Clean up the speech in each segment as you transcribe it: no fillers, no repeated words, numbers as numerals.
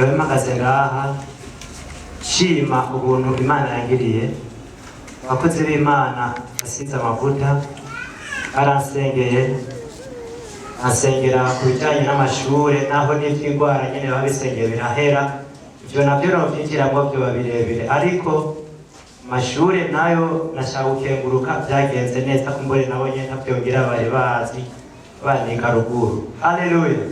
jewe mpagaze ngaha shima ubuntu Imana yangiriye. Abakozi b'Imana basize amavuta baransengeye, ansengera ku bijyanye n'amashure naho n'ivy'ingwara nyene babisengeye birahera. Ivyo navyo novyinjiramwo vyoba birebire, ariko amashure nayo nashaka gukenguruka vyagenze neza, kumbure nabo nyene ntavyongera bari bazi bandika ruguru. Haleluya.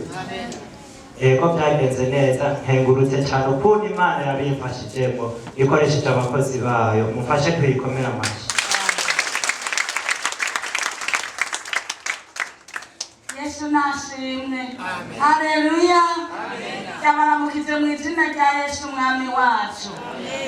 Ego vyagenze neza, nkengurutse cyane ukuntu Imana yabimfashijemo ikoresheje abakozi bayo. Mufashe kuyikomera amashyi. Yesu nashimwe. Haleluya. Yabaramukize mu izina rya Yesu umwami wacu.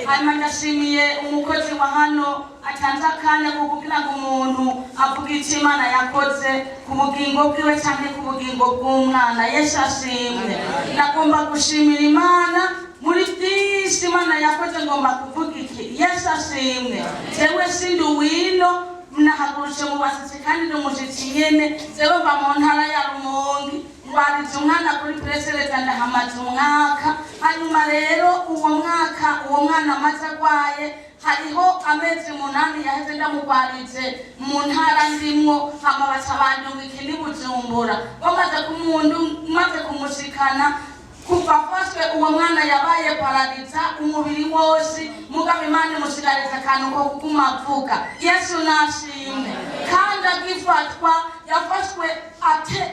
Hanyuma ndashimiye umukozi wa hano atanze akanya ko kugira ngo umuntu avuge icyo Imana yakoze ku bugingo bwiwe cyangwa ku bugingo bw'umwana. Yesu ashimwe. Ndagomba gushimira Imana muri byinshi Imana yakoze, ngomba kuvuga iki. Yesu ashimwe. Jewe sindi uwino nahagurutse mu basitsi kandi n'umushitsi nyene. Jewe mva mu ntara ya Rumonge, ngwariza umwana kuri presereta ndahamaze umwaka. Hanyuma rero uwo mwana amaze agwaye, hariho amezi 8 yaheze ndamugwarize mu ntara ndimwo, hama baca bandungika i Bujumbura. Maze kumushikana kuva afashwe uwo mwana yabaye paraliza umubiri wose, mugabo Imana imusigariza akantu ko kuguma avuga. Yesu nashimwe. Kandi agifatwa yafashwe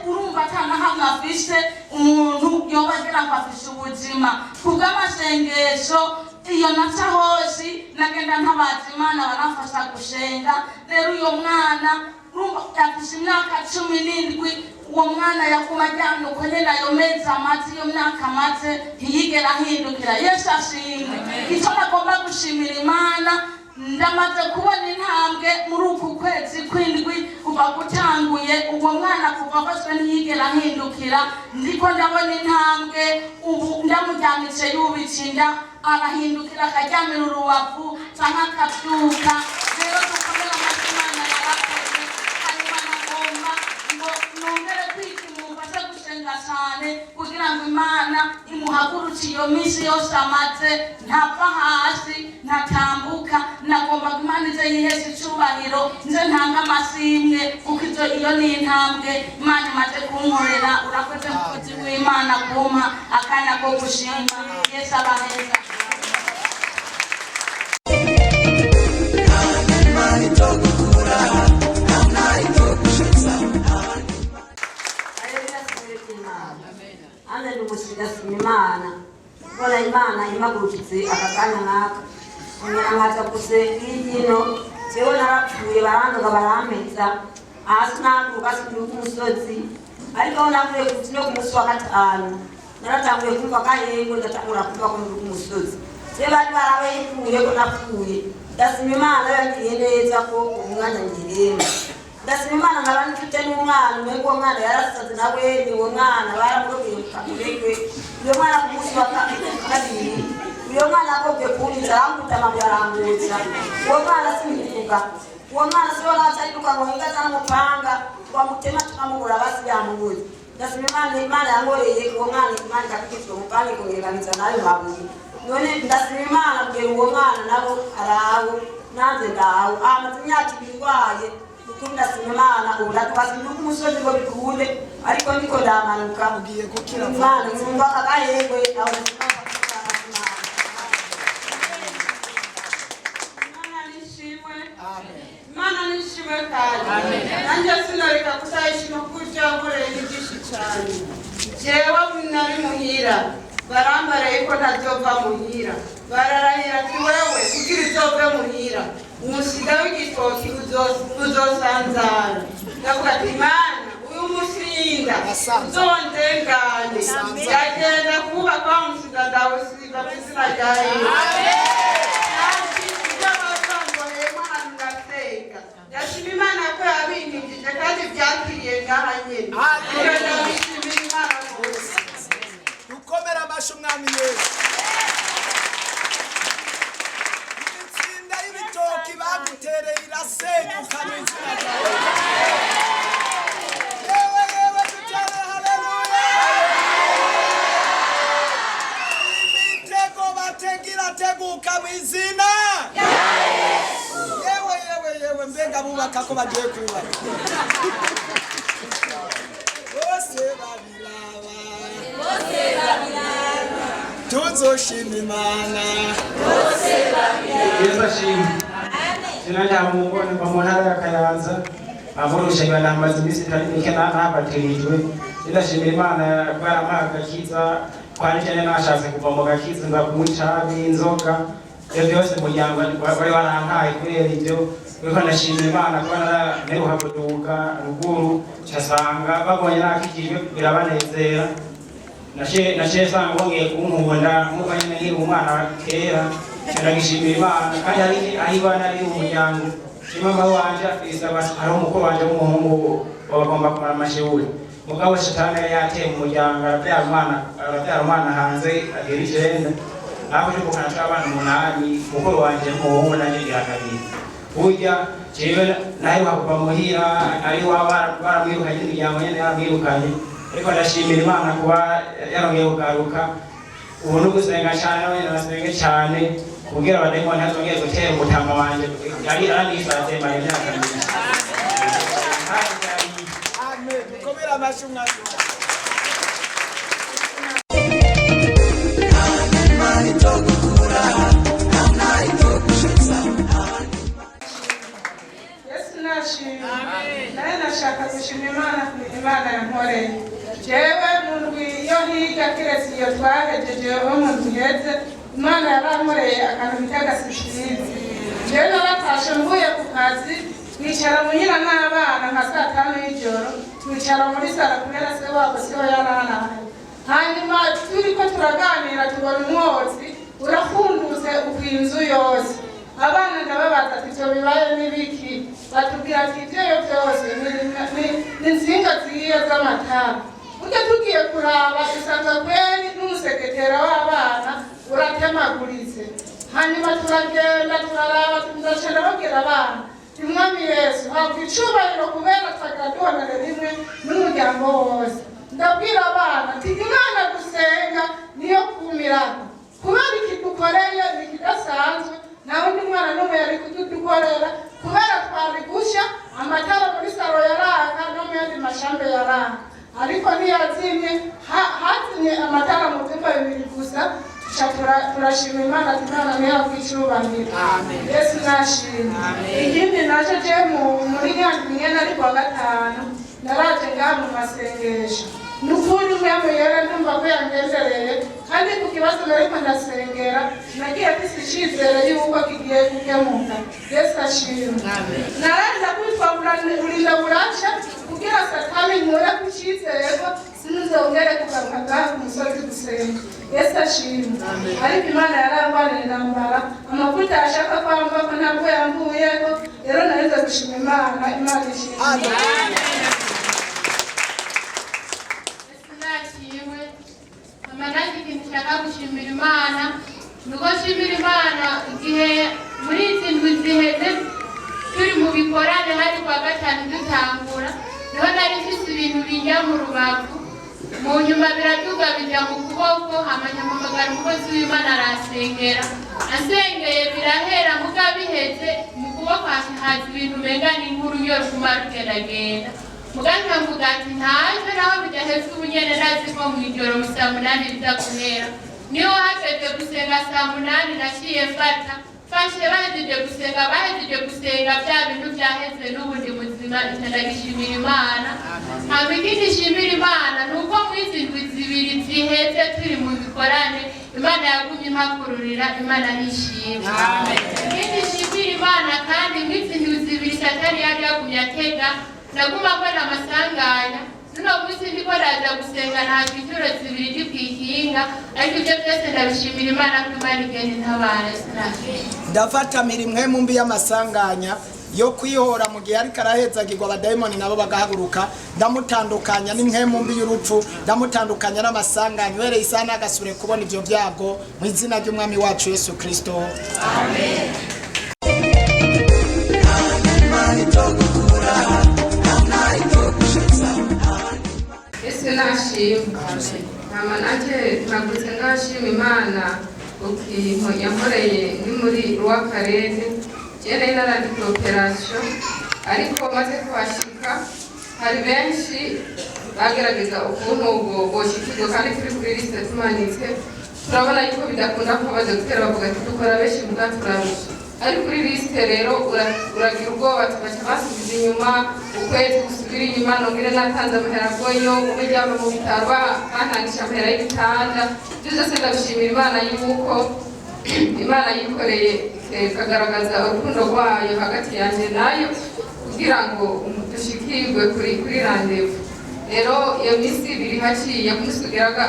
urumva atana hamwe afise umuntu yoba agira ngo afise ubuzima. Kubw'amasengesho iyo naca hose nagenda ntabaza Imana baramfasha gushenga. Rero uyo mwana yafise imyaka 17. Uwo mwana yakuma ajyanye uko nyene ayo mezi amaze, iyo myaka amaze ntiyigera ahindukira. Yesu ashimwe. Icyo nagomba gushimira Imana, ndamaze kubona intambwe muri uku kwezi kw'indwi kuva gutanguye. Uwo mwana kuva afashwe ntiyigera ahindukira, ndiko ndabona intambwe. Ubu ndamujyanitse yubitse inda, arahindukira akaryamira urubavu cyangwa akabyuka. Rero dukomere amashyi Imana yarakoze. Hanyuma nagomba ngo nongere kwikimufashe gusenga cyane kugira ngo Imana imuhagurutse iyo minsi yose amaze, ntapfa hasi ntatambuka. Nagomba ko Imana ize yihese icubahiro, nze ntanga amasimwe kuko iyo ni intambwe Imana imaze kunkorera. Urakoze mukozi w'Imana kumpa akanya ko gushima. Yesu abaheza. Imana bona Imana imagurukitse akakanya naka ngera ngaza gusenga yino. Jewe narapfuye barandoga barampeza hasi naguruka sinduka umusozi, ariko navuye kutino ku musi wa 5 naratanguye kumva kahego ndatangura kumva ko nduka umusozi. Jewe bari barabekuye ko napfuye. Ndasima Imana yangiriye neza ko umwana ngirema. Ndasima Imana nkabandi mfite n'umwana umwe ngo umwana yarasaze nawe ni uwo mwana baramurogeye kamuregwe. Uyo mwana ku musi wa 2 uyo mwana akobwe kunyiza arambuta amabya arambutsa. Uwo mwana sinyivuga. Uwo mwana siyo nacayiruka ngo hingaza n'umupanga wamutema tukamubura basi byamubuze. Ndasima Imana yankoreye uwo mwana Imana ikakikizwa umupanga ikongeraniriza nayo mabuye. None ndasima Imana kugira uwo mwana nabo araho nanze ndaho amaze imyaka 2 ndwaye. Ndasima Imana ubu ndatubasinduka umusozi ngo bikunde, ariko ndiko ndamanuka ugiye gukira Imana nyumva akahegwe aho. Imana nishimwe kandi nanjye sinareka kutayishima kuko yankoreye byinshi cyane. Jewe nari muhira barambaraye ko ntazova muhira, bararahira ati wewe kugira uzove muhira umusiga w'igitoki uzosanzara. Ndavuga ati Imana uyu musinda uzondengane. Yagenda kuba kwa umusiga ndawusiga mu izina rya Yesu. Yashima Imana ko yabinkijije kandi byakiriye ngaha nyene. Ndabishimira Imana rwose. Dukomera amashyi umwami Yesu. Imitsinda y'ibitoki bagutereye irasenyuka mu izina ryawe. Yewe dutere haleluya. baranezerewe mbega bubaka ko bagiye kubaka bose babiraba tuzoshima Imana bose babiraba Yesu ashimwe. Sinajya mu ntara ya Kayanza amurusha ibana amaze iminsi itari mike nabatirijwe. Ndashimira Imana barampaye agakiza twanijanye nashatse kuva mu gakiza nga kunywa itabi inzoga ibyo byose umuryango bari barampaye kubera ibyo ariko ndashimira Imana kuba naraheruka kuduka ruguru casanga babonye nakijijwe birabanezera nashe sanga bongeye kunkunda nk'uko nyine nkiri umwana kera ndagishimira Imana kandi ari bana ari umuryango mama wanje afisaba ari umukuru wanje w'umuhungu bagomba kumara amashuri mugabo shitani yari yateye mu muryango arabyara umwana hanze agera ijenda ntabwo cyo kukana tw'abana 8 mukuru wanje n'umuhungu nanjye ngira kabiri burya jewe naheruka kuva muhira ari baramwirukanye imiryango nyene yaramwirukanye ariko ndashimira Imana kuba yarongeye kugaruka ubu no gusenga cyane n'abandi basenge cyane kugira abadayimoni ntazongere gutera umutama wanje yari aranisaze mbaye imyaka myinshi. amen mukomera amashyi umwami Yesu nashimye. Naye nashaka gushima Imana yankoreye. Jewe mu ndwi yo higa kiretse iyo twahejejeho mu ndwi iheze Imana yarankoreye akantu bita gasipirizi. Jewe naratashe mvuye ku kazi twicara muhira n'abana nka 5 y'ijoro twicara muri sala kubera se wabo siho yaranaye. Hanyuma turiko turaganira tubona umwotsi urafundutse ukwinzu yose. Abana ndababaza ati cyo bibaye n'ibiki batubwira ati ibyo byose ni nsinga zigiye z'amatara ujya tugiye kuraba usanga kweri n'umusekretera w'abana uratemaguritse hanyuma turagenda turaraba tundashira babwira abana Umwami Yesu habwa icubahiro kubera twagaduhanire rimwe n'umuryango wose ndabwira abana ati Imana gusenga niyo kumirana kubera ikidukoreye bikidasanzwe nawe ndi mwana n'umwe yari kudukorera kubera twari gushya amatara muri salo yaraka no mu yandi mashambe yaraka ariko ntiyazimye hazimye amatara mu byumba 2 gusa turashima Imana ati Imana niyo kwicubahiro Yesu nashimye ikindi naje je muri nyandwi nari kwa gatanu naraje ngaha mu masengesho nukuri mwemwe yera ndumva ko yangendereye kandi ku kibazo nariko ndasengera nagiye afise icizere yuko kigiye kukemuka Yesu ashimwe naraza kwitwabura burinda buraca kugira satani nkora kucizereko sinuzongere kugaruka ku musozi gusenga Yesu ashimwe ariko Imana yarangwanira intambara amavuta ashaka kwamba ko ntabwo yambuyeko rero nariza gushima Imana ishimwe Manaki kintu cyaka gushimira Imana nuko shimira Imana igihe muri izi ndwi ziheze turi mu bikorane hari kwa gatanu dutangura niho nari mfise ibintu bijya mu rubavu mu nyuma biratuga bijya mu kuboko hamanya mu magara umukozi w'Imana arasengera asengeye birahera muga biheze mu kuboko haza ibintu menga n'inkuru yo kumara ugendagenda muganga mvuga ati ntaje naho bidaheze ubunyene nazi ko mu ijoro mu 8 bizakunera niho hageze gusenga 8 naciye fashe bahejeje gusenga bya bintu byaheze n'ubundi muzima ndagishimira Imana hama ikindi shimira Imana nuko mu izindwi zibiri ziheze turi mu bikorane Imana yagumye impakururira Imana nishimye amen ikindi shimira Imana kandi mu izindwi zibiri satani yari yagumye atega naguma mbona amasanganya nuno munsi ndiko ndaza gusenga nta gituro zibiri gikwikinga ariko ibyo byose ndabishimira Imana ko Imana igenda intabara ndafata mirimwe mu mbi y'amasanganya yo kwihora mu gihe ariko arahezagirwa abadayimoni nabo bagahaguruka ndamutandukanya n'imwe mu mbi y'urupfu ndamutandukanya n'amasanganya uhereye isana agasubire kubona ibyo byago mu izina ry'Umwami wacu Yesu Kristo amen Yesu nashimwe nama nanje nagutse ngashima Imana ukintu yamoreye ni muri rw'akarere yari narandika operasiyo ariko maze kuhashika hari benshi bagerageza ukuntu bwoshikirwa kandi turi kuri lisite tumanitse turabona yuko bidakunda ko abadogiteri bavuga ati dukora benshi muga turarusha ariko kuri lisite rero uragira ubwoba tugaca basubiza inyuma ukwezi gusubira inyuma nongere natanze amahera bwoyo umujyama mu bitaro bantangisha amahera y'ibitanda ibyo byose ndabishimira Imana yuko Imana yikoreye ikagaragaza urukundo rwayo hagati yanjye nayo kugira ngo dushikirwe kuri randevu rero iyo minsi ibiri haciye kumusugiraga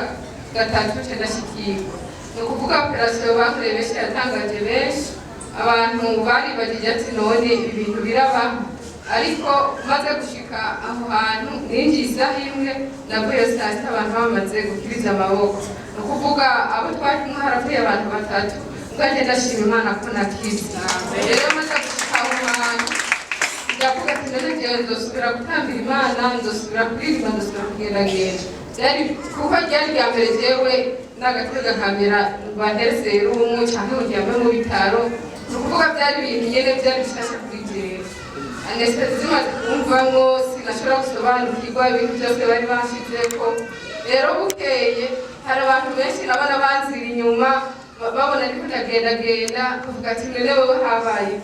gatatu ndashikirwa ni ukuvuga operasiyo bakoreye benshi yatangaje benshi abantu baribagije ati none ibintu biraba ariko maze gushika aho hantu ninjiye isaha imwe navuye saa sita abantu bamaze gukiriza amaboko ni ukuvuga abo twari kumwe haravuye abantu batatu ubwanjye ndashima Imana ko nakize rero maze gushika aho hantu ndavuga ati none jewe nzosubira gutambira Imana nzosubira kuririmba nzosubira kugendagenda byari kuko ryari rya mbere jewe n'agatega kamera bantere serumu canke uryame mu bitaro ni ukuvuga byari ibintu nyene byari bishasha kuri jewe anesthesi zimaze kumvamwo sinashobora gusobanukirwa ibintu byose bari banshizeko rero bukeye hari abantu benshi nabona banzira inyuma babona ariko ndagendagenda kuvuga ati none wowe habaye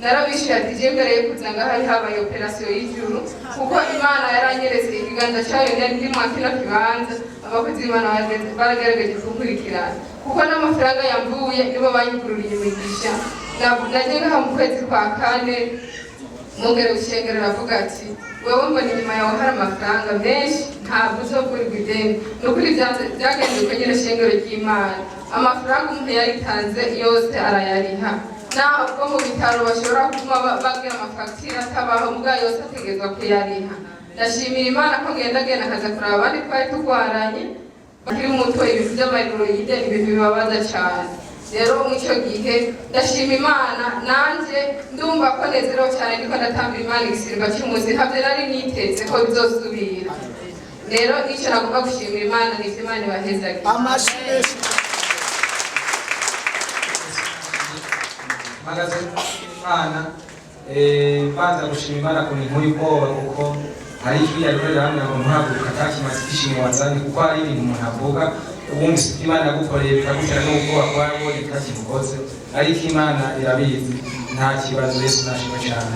narabishyuye ati je mbere yo kuza ngaha habaye operasiyo y'ijuru kuko Imana yaranyeretse ikiganza cyayo ndi mu kino kibanza abakozi b'Imana baragerageje kunkurikirana kuko n'amafaranga yamvuye nibo banyugururiye imigisha nagiye ngaha mu kwezi kwa kane mugere ushengero ravuga ati wewe mbona inyuma yawe hari amafaranga menshi ntabwo uzogurirwa ideni ni ukuri byagendeye uko nyine shengero ry'Imana amafaranga umuntu yaritanze yose arayariha naho ubwo mu bitaro bashobora kuguma bagira amafagitire atabaho muga yose ategerezwa kuyariha ndashimira Imana ko ngendagenda akaza kuraba abandi twari turwaranye bakiri muto ibintu by'amariro y'ideni ibintu bibabaza cyane rero mw'icyo gihe ndashima Imana nanjye ndumva ko nezerewe cyane ndiko ndatambira Imana igisimba cy'umuzi ntabyo nari niteze ko bizosubira rero icyo nagomba gushimira Imana ni ivyo Imana ibahezagire amashimwe magaze Imana banza gushima Imana ku bintu y'ubwoba kuko hari ijwi yarurira hamwe ngo ntuhaguruka atakimaze igishimo wazanye kuko hari ibintu umuntu avuga ubundi si Imana yagukoreye bikagutera n'ubwoba kuba wabonye itakimukoze ariko Imana irabizi nta kibazo Yesu nashima cyane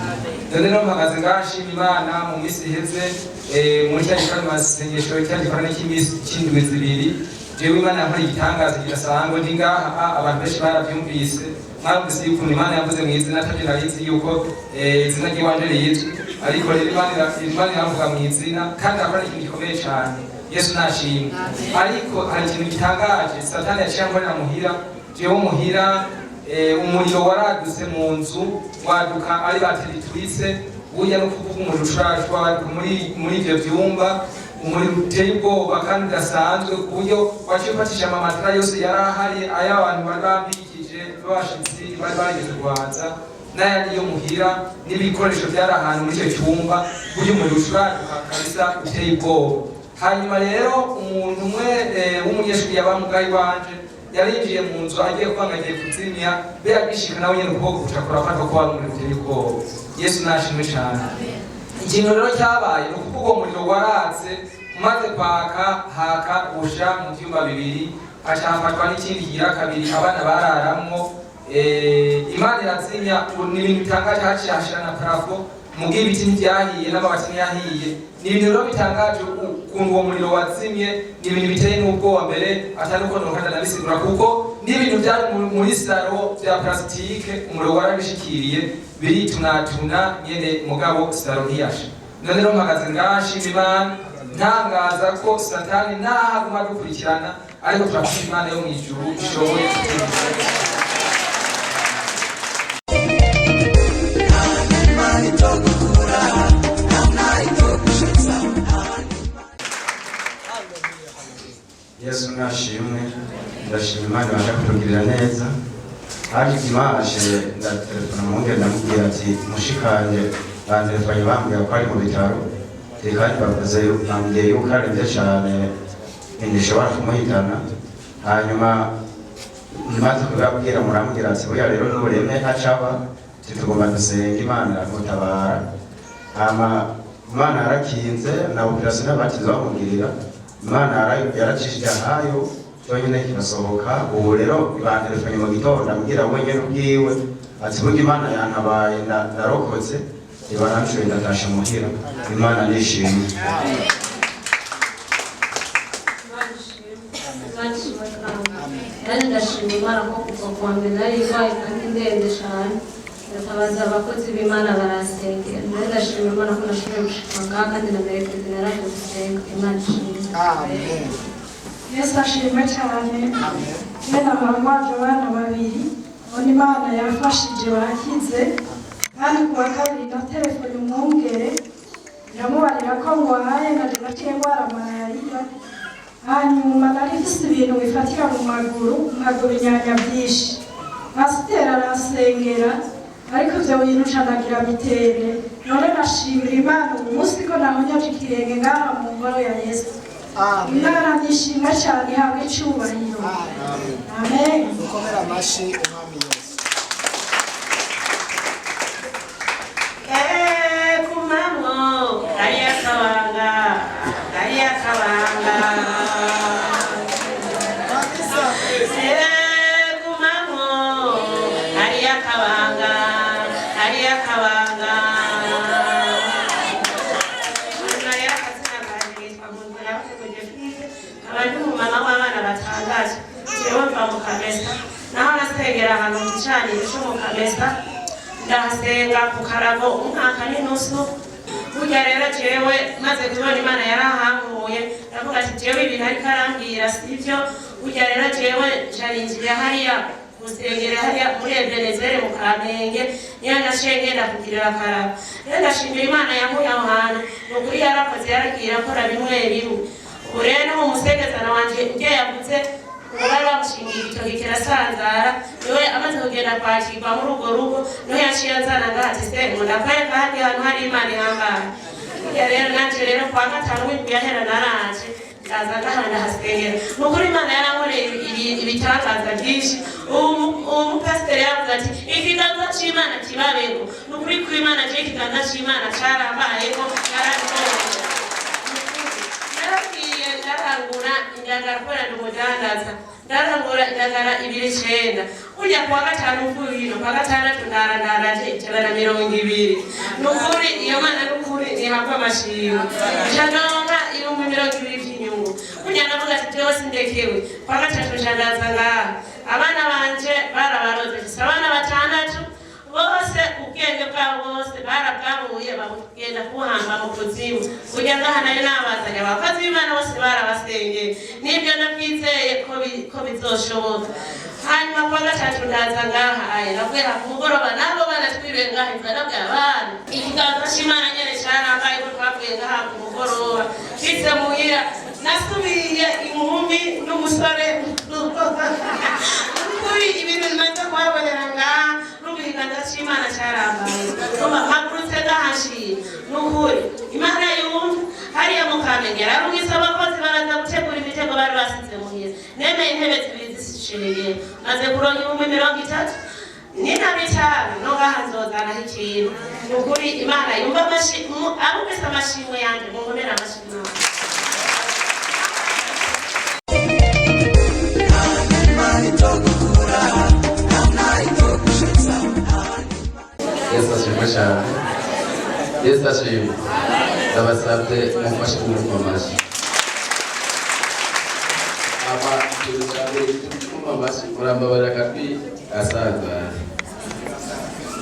none no mpagaze ngashima Imana mu minsi iheze muri cya gikorwa masengesho cya gikorwa cy'indwi zibiri jewe Imana yampaye igitangaza kidasanzwe ndi ngaha abantu benshi barabyumvise mwabwise yuko Imana yavuze mu izina atabyo narizi yuko izina ry'iwanje rizwi ariko rero Imana iravuga mu izina kandi akora ikintu gikomeye cyane Yesu nashimwe ariko hari ikintu gitangaje Satani yaciye ankorera muhira jewe muhira umuriro waradutse mu nzu waduka ari bateri twise burya no kuvuga umuriro ushashwa muri ibyo byumba umuriro uteye ubwoba kandi udasanzwe ku buryo waciye ufatisha amamatara yose yari ahari ay'abantu bari bambikije b'abashitsi bari barigeze kubanza n'ayandi yo muhira n'ibikoresho byari ahantu muri icyo cyumba burya umuriro ushuraduka kabisa uteye ubwoba hanyuma rero umuntu umwe w'umunyeshuri yabamugaye wanje yarinjiye mu nzu agiye kwangagiye kuzimya bera bishika nawe nyene ukuboko gucakura afata ko wari umuriro uteye ubwoba Yesu nashimwe cyane ikintu rero cyabaye ni ukuvuga uwo muriro waratse umaze kwaka haka usha mu byumba bibiri haca hafatwa n'ikindi kigira kabiri abana bararamwo Imana irazimya ni ibintu bitangaje haciye hashira na parafo mugihe ibiti ntibyahiye n'amabati ntiyahiye ni ibintu rero bitangaje ukuntu uwo muriro wazimye ni ibintu biteye n'ubwoba mbere atari uko nokanda nabisigura kuko n'ibintu byari muri saro bya plastique umuriro warabishikiriye biritunatuna nyene mugabo saro ntiyasha none rero mpagaze ngashima Imana ntangaza ko Satani nahaguma dukurikirana ariko turafite Imana yo mu ijuru ishoboye Yesu nashimwe ndashima Imana ibasha kutugirira neza haje dimanche ndatelefona mwongera ndamubwira ati mushikanje bantelefone bambwira ko ari mu bitaro kandi bavuze bambwiye yuko arembye cyane ntishobora kumuhitana hanyuma maze kubabwira murambwira ati oya rero n'ubureme acaba tugomba dusenga Imana iragutabara hama Imana yarakinze na operation y'abatizo bamugirira Imana yaracishije ahayo cyonyine kirasohoka ubu rero ibantelefone mu gitondo ambwira we nyene ubwiwe ati burya Imana yantabaye narokotse ibarancuye ndatashe muhira Imana nishimye kandi ndashima Imana ko kuva kuwa mbere nari irwaye kandi ndende cyane ndatabaza abakozi b'Imana barasengera kandi ndashima Imana ko nashoboye gushika ngaha kandi na merekezi naraje gusenga Imana ishimwe. Amen. Yesu ashimwe cyane. Mena barwaje abana babiri none Imana yafashije bakize kandi kuwa kabiri na telefone umwungere ndamubarira ko ngwaye naje naciye ngwara malariya hanyuma nari mfise ibintu bifatira mu maguru inyanya byinshi pasiteri arasengera ariko ivyo bintu canagira bitere none nashimira Imana umunsi ko nahonyaje ikirenge ngaha mu ngoro ya Yesu. Imana nishimwe cyane ihabwe icyubahiro. Amen. Dukomere amashi umwami Yesu. Kumamo kariya kabanga abantu mama w'abana batangaje jewe mva mu Kamesa naho nasengera ahantu mu gicaniro cyo mu Kamesa ndahasenga ku karago umwaka n'inusu burya rero jewe maze kubona Imana yarahankuye ndavuga ati jewe ibintu ariko arambwira sivyo burya rero jewe ncarinjira hariya gusengera hariya muri Ebenezeri mu Kamenge niyo nashengera kugirira karago rero ndashimira Imana yankuye aho hantu nukuri yarakoze yaragiye akora bimwe bimwe ureno umusegezana wanje ubye yavuze bari bamushingiye igitoki kirasanzara niwe amaze kugenda kwakirwa muri urwo rugo niho yaciye azana ngahati se ngo ndakwereka handi hantu hari Imana ihambaye burya rero nanje rero kwa gatanu w'indwi yahera naraje ndaza ngaha ndahasengera nukuri Imana yarankoreye ibitangaza byinshi umupasiteri yavuze ati ikiganza c'Imana kibabeko nukuri ko Imana je ikiganza c'Imana carambayeko yarabibonye ndarangura indagara kubera ndumudandaza ndarangura indagara 2,900 ujya kuwa gatanu mvuyino kwa gatandatu ndarandaraje 120 nukuri iyo Mana nukuri nihabwa amashimwe nshaganga 20,000 by'inyungu ujya navuga ati jewe sindekewe kwa gatatu nshagaza ngaha abana banje barabaroze abana batandatu bose ubwenge bwabo bose barabwabuye bagenda kuhamba mu kuzimu kujya ngaha nayo nabazanye abakozi b'Imana bose barabasengeye nibyo ndabyizeye ko bizoshoboka hanyuma kwa gatatu ndaza ngaha navuye ku mugoroba nabo banatwiriwe ngaha inzarabwe abana ikiganza c'Imana nyene carambaye ko twavuye ngaha ku mugoroba kize muhira nasubiye inkumi n'umusore kuri ibintu bimaze kuhabonera ngaha ikiganza c'Imana carambaye kuba magurutse gahashiriye nukuri Imana yumva hariya mu Kamenge yararungise abakozi baraza gutegura imitego bari basize muhira nemeye intebe zibiri zisishiriye maze kuronka 30,000 nina bitanu no ngaha nzozanaho ikintu nukuri Imana yumva abumvise amashimwe yanje mungonera amashimwe Yesu ashimwe cyane. Yesu ashimwe. Ndabasabye mufashe kumamashi. Aba tuzabwe kumamashi murambabarira kabi asaza.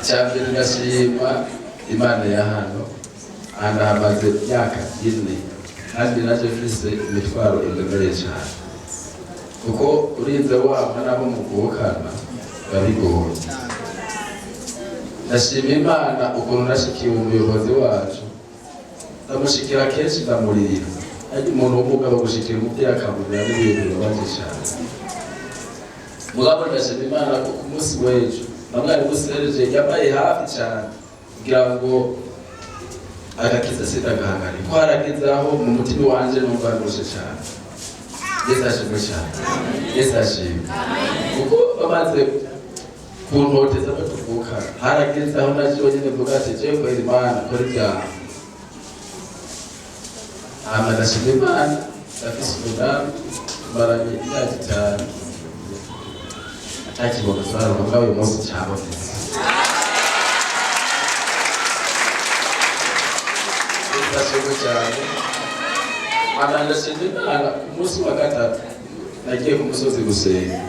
Cyambere ndashima Imana ya hano hamaze myaka 4 kandi naje mfise imitwaro imbere cyane. Kuko urinze waba nabo mukubukana babigoye. Ndashima Imana ukuntu nashikiye umuyobozi wacu ndamushikira kenshi ndamurira ariko umuntu w'umugabo gushikira umubyeyi akamurira n'ibintu bibabaje cyane mugabo ndashima Imana ko ku munsi w'ejo namwari musereje yabaye hafi cyane kugira ngo agakiza sidagahangane ko harageze aho mu mutima wanje numva ndushe cyane Yesu ashimwe cyane Yesu ashimwe kuko bamaze kuntoteza abo tuvuka harageze aho naje nyine mvuga ati jewe kwera Imana kora ibyaha hama ndashima Imana ndafise umudamu maranye imyaka 5 atakibona zaro mugabo uyu munsi cyabonetse ndashima cyane ndashima Imana umunsi wa gatatu nagiye ku musozi gusenga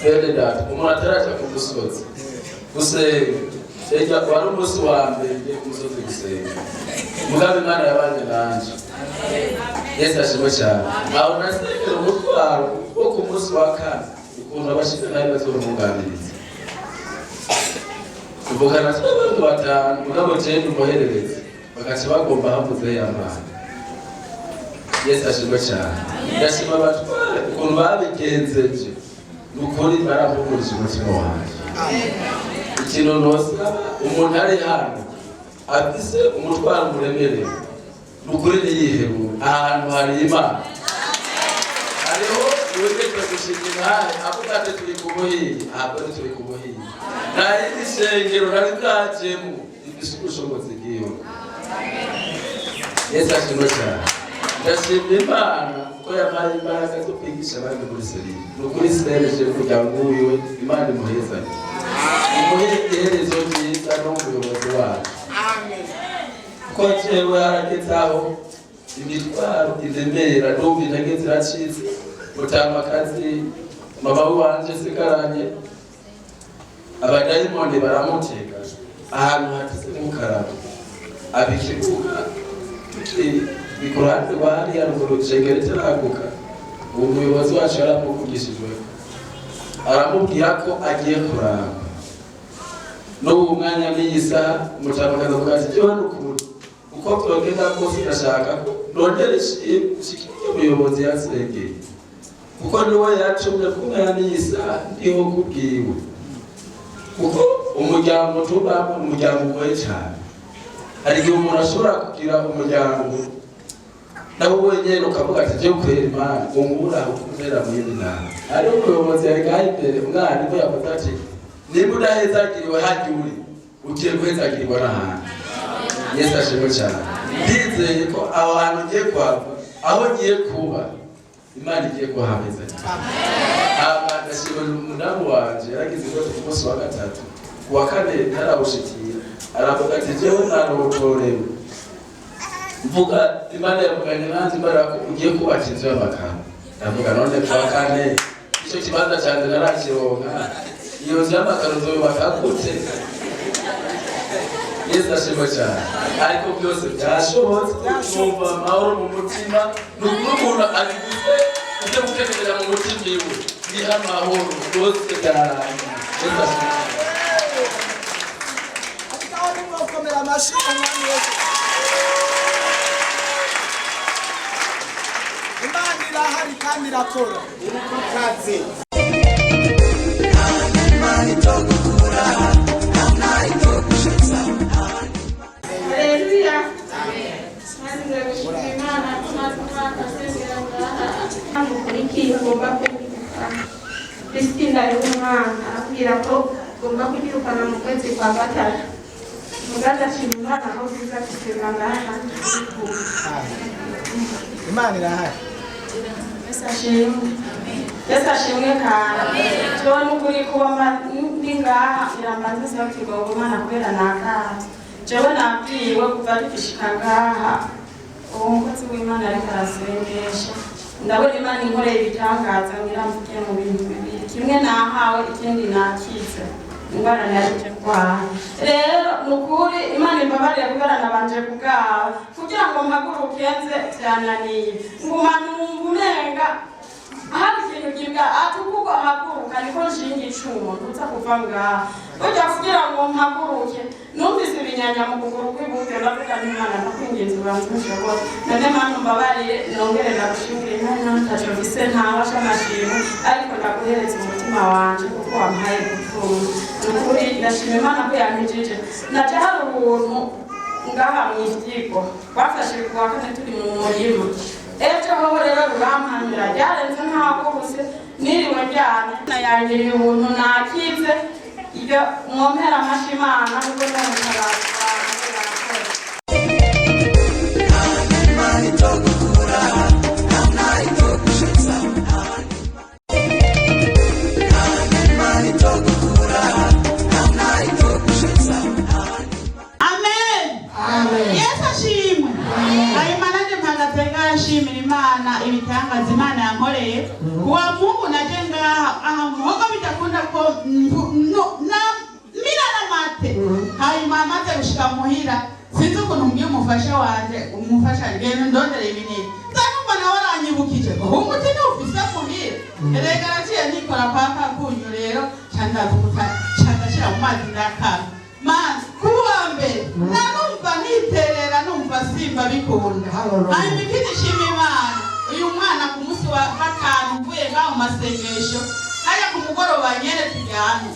bene data umuntu ataraja ku musozi gusenga wari umunsi wa mbere ngiye ku musozi gusenga mugabo Imana yabanye nanje Yesu ashimwe cyane aho nasengera umutwaro wo ku munsi wa kane ukuntu abashika nayo bazorunganiriza tuvugana n'abantu batanu mugabo jewe umuhererezi bagaca bagomba havuze y'Imana Yesu ashimwe cyane ndashima abatware ukuntu babigenzeje nukuri barahumurije umutima wanjye ikintu nosaba umuntu ari hano afise umutwaro muremereye nukuri niyihebura ahantu hari Imana hariho uwegeze gushimira hari avuga ati turi ku buhinyi ahubwo turi ku buhinyi nari isengero nari bwajemo ifise ubushobozi bwiwe Yesu ashimwe cyane ndashima Imana ko yampaye imbaraga zo kwigisha abandi muri Serine nukuri sinereje umuryango wiwe Imana imuhezanye imuhe iherezo ryiza n'umuyobozi wacu ko jewe harageze aho imitwaro iremera n'ubu intege ziracitse mutamakazi mama wanje sigaranye abadayimoni baramutega ahantu hatise n'umukarabo abikivuga bikurande bari yaruguru jengere taraguka umuyobozi wacu yaramuvugishijwe aramubwira ko agiye kuramba n'ubu mwanya n'iyisa umutamakazi avuga ati jewe n'ukuri uko twogenda kose ndashaka ko nondere shikije umuyobozi yasengeye kuko niwe yacumye kumera n'iyisa ndiho kubwiwe kuko umuryango tubamo umuryango ugoye cyane hari igihe umuntu ashobora kugira umuryango nawe wenyine ukavuga ati jewe kwera Imana ungura ukumera mu yindi nama ari umuyobozi yari gahe imbere umwana niwe yavuze ati niba udahezagiriwe hajya uri ugiye guhezagirwa n'ahandi Yesu ashimwe cyane ndizeye ko aho hantu ugiye kuhava aho ngiye kuba Imana igiye kuhameza ndashima umudamu wanje yaragize ibibazo ku munsi wa gatatu ku wa kane ntarawushikira aravuga ati jewe narotorewe mvuga Imana yavuganye nanjye imbaraga ko ugiye kubaka inzu y'amakaro ndavuga none ku wa kane icyo kibanza cyanjye narakironka iyo nzu y'amakaro nzoyubaka gute Yesu ashimwe cyane ariko byose byashobotse numva amahoro mu mutima n'umuntu abivuze ujye gutekereza mu mutima iwe niha amahoro rwose byarangiye Yesu ashimwe Ataho nimwokomera amashyi umwami Yesu Imana irahari kandi irakora iri ku kazi Haleluya. Nasize gushimira Imana tunataka sengera ngaha. Mukurikiye ngomba kwiruka. Kristina y'umwana abwira ko ngomba kwirukana mu kwezi kwa gatatu. Mugaza shimira Imana aho biza gusenga ngaha. Imana irahari Yesu ashimwe kandi cyo n'ukuri kuba ndi ngaha irambanza se kigongo Imana kubera nakaha jewe nabwiwe kuva rifishika ngaha uwo mukozi w'Imana ariko arasengesha ndabona Imana inkoreye ibitangaza ngiramvugiye mu bintu bibiri kimwe nahawe ikindi nakize ingwara yarije kwa rero nukuri Imana imbabarire kubera nabanje kugawa kugira ngo mpaguruke nze byananiye nguma numva hari ikintu kimbwa atukuko haguruka niko nshinga icumu ntuza kuva ngaha burya kugira ngo mpaguruke numvise ibinyanya mu kuguru kw'iburyo ndavuga n'Imana ndakwinginze ubanze ushobora none Mana mbabarire nongere ndagushimire Imana ntacyo mfise ntabasha amashimwe ariko ndaguhereza umutima wanje kuko wampaye gutunga nukuri ndashima Imana ko yankijije naje hari ubuntu ngaha mu ivyigwa bafashe kuwa kane turi mu murima ejo hoho rero rurampangira ryarenze ntabwo bose niriwe ryane nayangiriye ubuntu nakize ibyo mwompera amashyi Imana nubwo n'umutabazi wawe nshimira Imana ibitangaza Imana yankoreye kuwa Mungu naje ngaha aha muhogo bitakunda ko mira na mate hanyuma mate gushika muhira sinzi ukuntu ngiye umufasha wanje ngene ndondere ibinini ndanumva nawe aranyibukije ngo umuti ni ufise muhira erega naciye nikora paka kunyo rero candavuga candashira mu mazi ndakara man kuwa mbere nanumva niterera numva simba bikunda hanyuma ikindi shima Imana uyu mwana ku munsi wa gatanu mvuye ngaho mu masengesho haya ku mugoroba nyene tujyane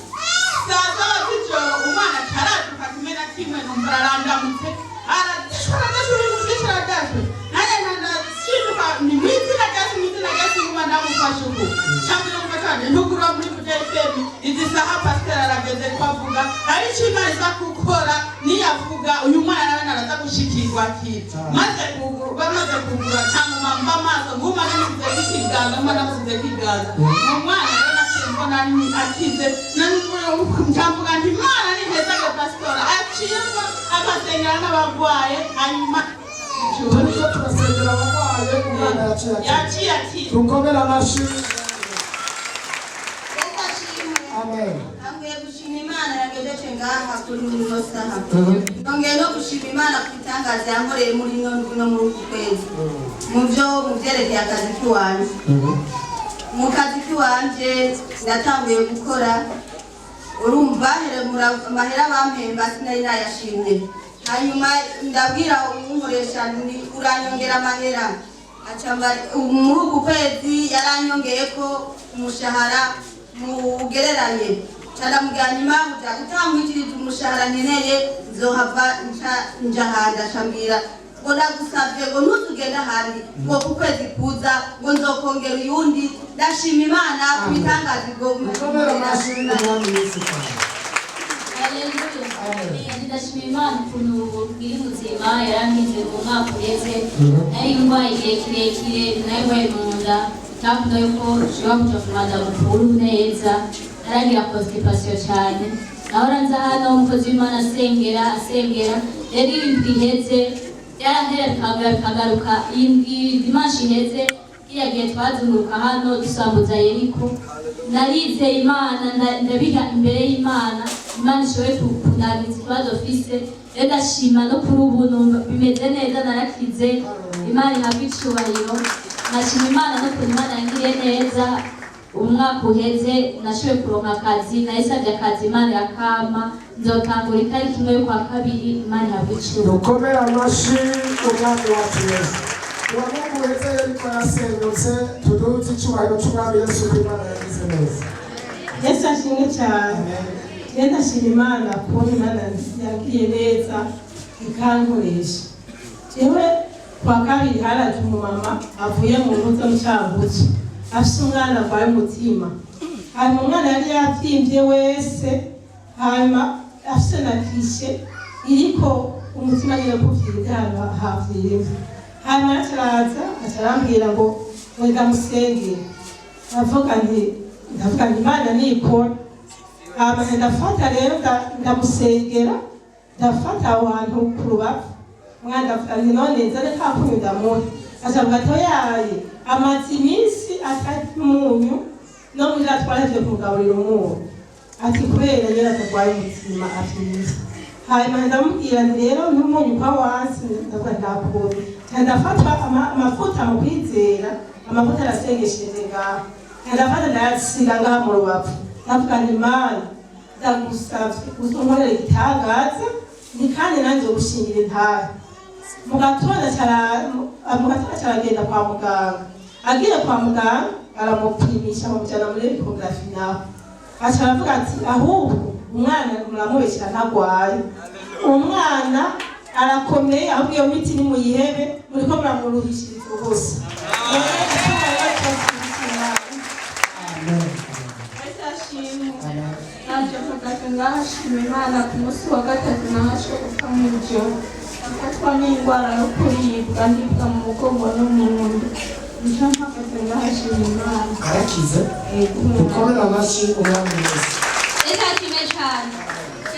saa saba z'ijoro umwana caraduka kimwe na kimwe numva arandamutse aradashora nanjye ndashinduka ni mwizina ryasi nguma ndamufasha ubu cyangwa umufashane ntugura muri FM izi saha pasiteri arageze kwavuga ari icyo Imana iza gukora niyavuga uyu mwana nawe naraza gushikirwa kita bamaze kugura cyangwa mamba amaso nguma namusize k'ikiganza umwana rero naciye mbona akize ntamvuga nti Imana ni heza ga pastora aciyemo amasengera n'abagwaye hanyuma turiko turasengera abagwaye umwana yaciye ati tukomera amashyi. Amen. Ngiye gushima Imana yagejeje ngaha kuri uno saha. Ngiye no gushima Imana kubitangaza yankoreye muri no muri uku kwezi. Mu byerekeye akazi kiwanje. Mu kazi kiwanje ndatanguye gukora urumva amahera bampemba sinari nayashimye. Hanyuma ndabwira umukoresha ni uranyongera amahera. Acamba muri uku kwezi yaranyongeye ko umushahara mugereranye caramuganyima uja gutangwikiriza umushahara nkeneye nzohava njahanda shambira ngo ndagusavye ngo ntuzugenda ahandi ngo ku kwezi kuza ngo nzokongera uyundi ndashima Imana kubitangaza ubwo ndashima Imana ukuntu biri muzima yarangize mu mwaka uheze nari ndwaye igihe kirekire nawe mu nda navuga yuko ushobora kuja ku Rwanda mukuru neza naragira constipation cyane nahora nza hano umukozi w'Imana asengera rero ibintu biheze yarahera bikagaruka dimanche iheze kiriya gihe twazunguruka hano dusambuza Yeriko narizeye Imana ndabiha imbere y'Imana ishoboye kunangiza ikibazo mfise rero ndashima no kuri ubu bimeze neza narakize Imana ihabwe icyubahiro nashima Imana no kuri Imana yangiriye neza umwaka uheze nashoboye kuronka akazi nayisabye akazi Imana yakama nzotangura itariki imwe y'ukwa kabiri Imana ihabwe icyubahiro. Dukomere amashyi umwami wacu Yesu. Uwo Mungu uheze Yeriko yarasenyutse tuduze icyubahiro cy'umwami Yesu ko Imana yagize neza. Yesu ashimwe cyane. Rero ndashima Imana kubona Imana yabwiye neza ikankoresha. Jewe kwa kabiri haraje umumama avuye mu rugo mu Cyangugu afite umwana arwaye umutima. Hanyuma umwana yari yavyimbye wese hanyuma afite na kishe iriko umutima nyine kuvyiga havyimbye. Hanyuma araza arambwira ngo wenda musengere. Ndavuga nti Imana nikora. Ndafata rero ndamusengera ndafata abantu ku rubavu umwana ndavuga nti none nzane ka kunyu ndamuhe acavuga ati oyaye amaze iminsi atari umunyu no muri atwaraje kumugaburira umunyu ati kubera nyine atarwaye umutima afite. Hanyuma ndamubwira nti rero n'umunyu kwa wansi ndavuga ntakuntu ndafata amavuta mu kwizera amavuta arasengesheje ngaho ndafata ndayasiga ngaha mu rubavu ndavuga nti Imana ndagusavye uzunkorere igitangaza ni kandi nanjye gushingira intara. Mu gatondo caragenda kwa muganga agiye kwa muganga aramupimisha bamujyana muri ecography naho aca aravuga ati ahubwo umwana muramubeshyira ntagwaye umwana arakomeye ahubwo iyo miti ni muyihebe muriko muramuruhishiriza ubusa. Amen. mpagaze ngahashima Imana ku munsi wa gatatu nahashe gupfa mw'ijoro afatwa n'indwara yo kuribwa ndibwa mu mugongo no mu nda nico mpagaze ngahashima Imana arakize dukomere amashyi umwami wese reka nshime cyane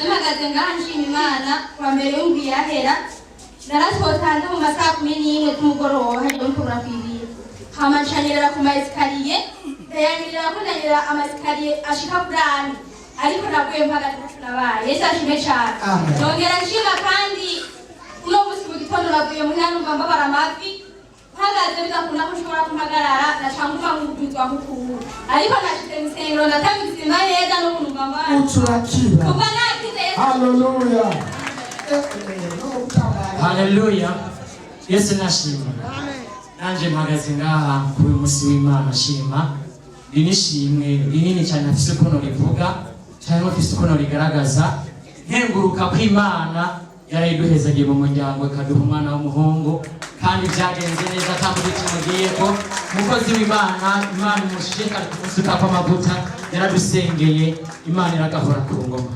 mpagaze ngahashima Imana kwa mbere y'umbi yahera narasotanze mu masaha 11 z'umugoroba hajya nkura kwibira hamacanira ku maesikariye ndayangirira ko ndanyira amasikariye ashika kurani ariko naguye mpagaze nabaye Yesu ashime cyane nongera nshima kandi uno musi mu gitondo naguye mu hano mbambara amavi mpagaze bigakunda ko ushobora kumpagarara nacanguma nk'ubwizwa nk'ukuru ariko nashyize mu isengero ndatanga izina neza n'umuntu mbambara uturakira kuva nakize haleluya haleluya Yesu nashima nanje mpagaze ngaha kuri musi w'Imana shima rinishimwe rinini cyane afise ukuntu rivuga cyangwa afise ukuntu rigaragaza nkenguruka ko Imana yarayiduhezagiye mu muryango ikaduha umwana w'umuhungu kandi byagenze neza atambuze kimugiyeko umukozi w'Imana Imana imushishikare kumusuka kw'amavuta yaradusengeye Imana iragahora ku ngoma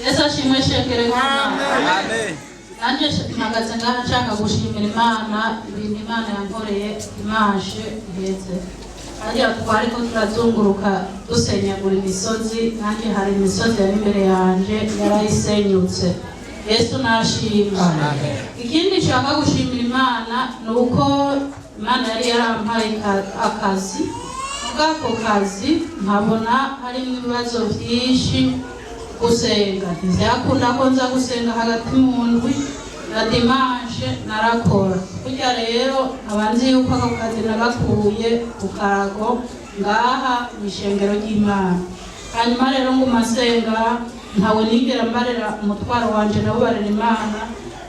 Yesu ashimwe shekere amen nanje mpagaze ngaha nshaka gushimira Imana ibintu Imana yankoreye imashe iheze hariya twariko turazunguruka dusenyagura imisozi nanjye hari imisozi yari imbere yanje yarayisenyutse Yesu nashimye ikindi nshaka gushimira Imana ni uko Imana yari yarampaye akazi ubwako kazi nkabona harimo ibibazo byinshi gusenga ntibyakunda ko nza gusenga hagati mu ndwi na dimanche narakora kurya rero abanzi yuko ako kazi nagakuye ku karago ngaha mu ishengero ry'Imana hanyuma rero ngo masenga ntawe nigera mbarera umutwaro wanje nabubarira Imana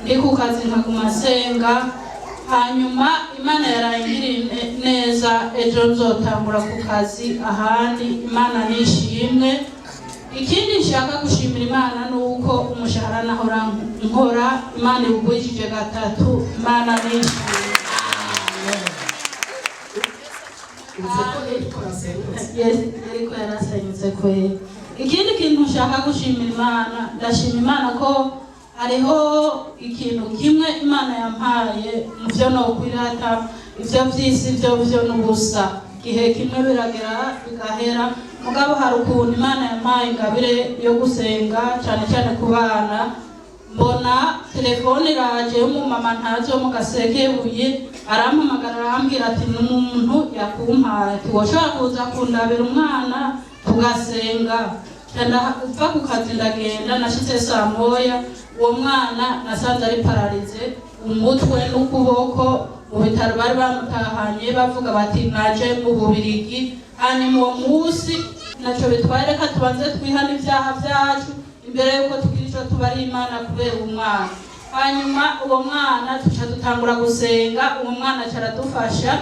ndi ku kazi nkaguma senga hanyuma Imana yarangiriye neza ejo nzotangura ku kazi ahandi Imana nishimwe ikindi nshaka gushimira Imana nuko umushahara nahora nkora Imana ibugwishije gatatu Imana nishimye yariko yarasenyutse kwe ikindi kintu nshaka gushimira Imana ndashima Imana ko hariho ikintu kimwe Imana yampaye mu byo nokwirata ivyo vy'isi vyo n'ubusa gihe kimwe biragera bigahera mugabo hari ukuntu Imana yampaye ingabire yo gusenga cyane cyane ku bana mbona telefone iraje y'umumama ntazo mu Gasekebuye arampamagara arambwira ati n'umuntu yakumpaye ati woshobora kuza kundabira umwana tugasenga cyane uva ku kazi ndagenda nashitse saa moya uwo mwana nasanze ari paralize umutwe n'ukuboko mu bitaro bari bamutahanye bavuga bati naje mu Bubirigi hanyuma uwo munsi naco bitwaye reka tubanze twihana ibyaha byacu imbere yuko tugira ico tubari Imana kubera umwana hanyuma uwo mwana tuca dutangura gusenga uwo mwana caradufasha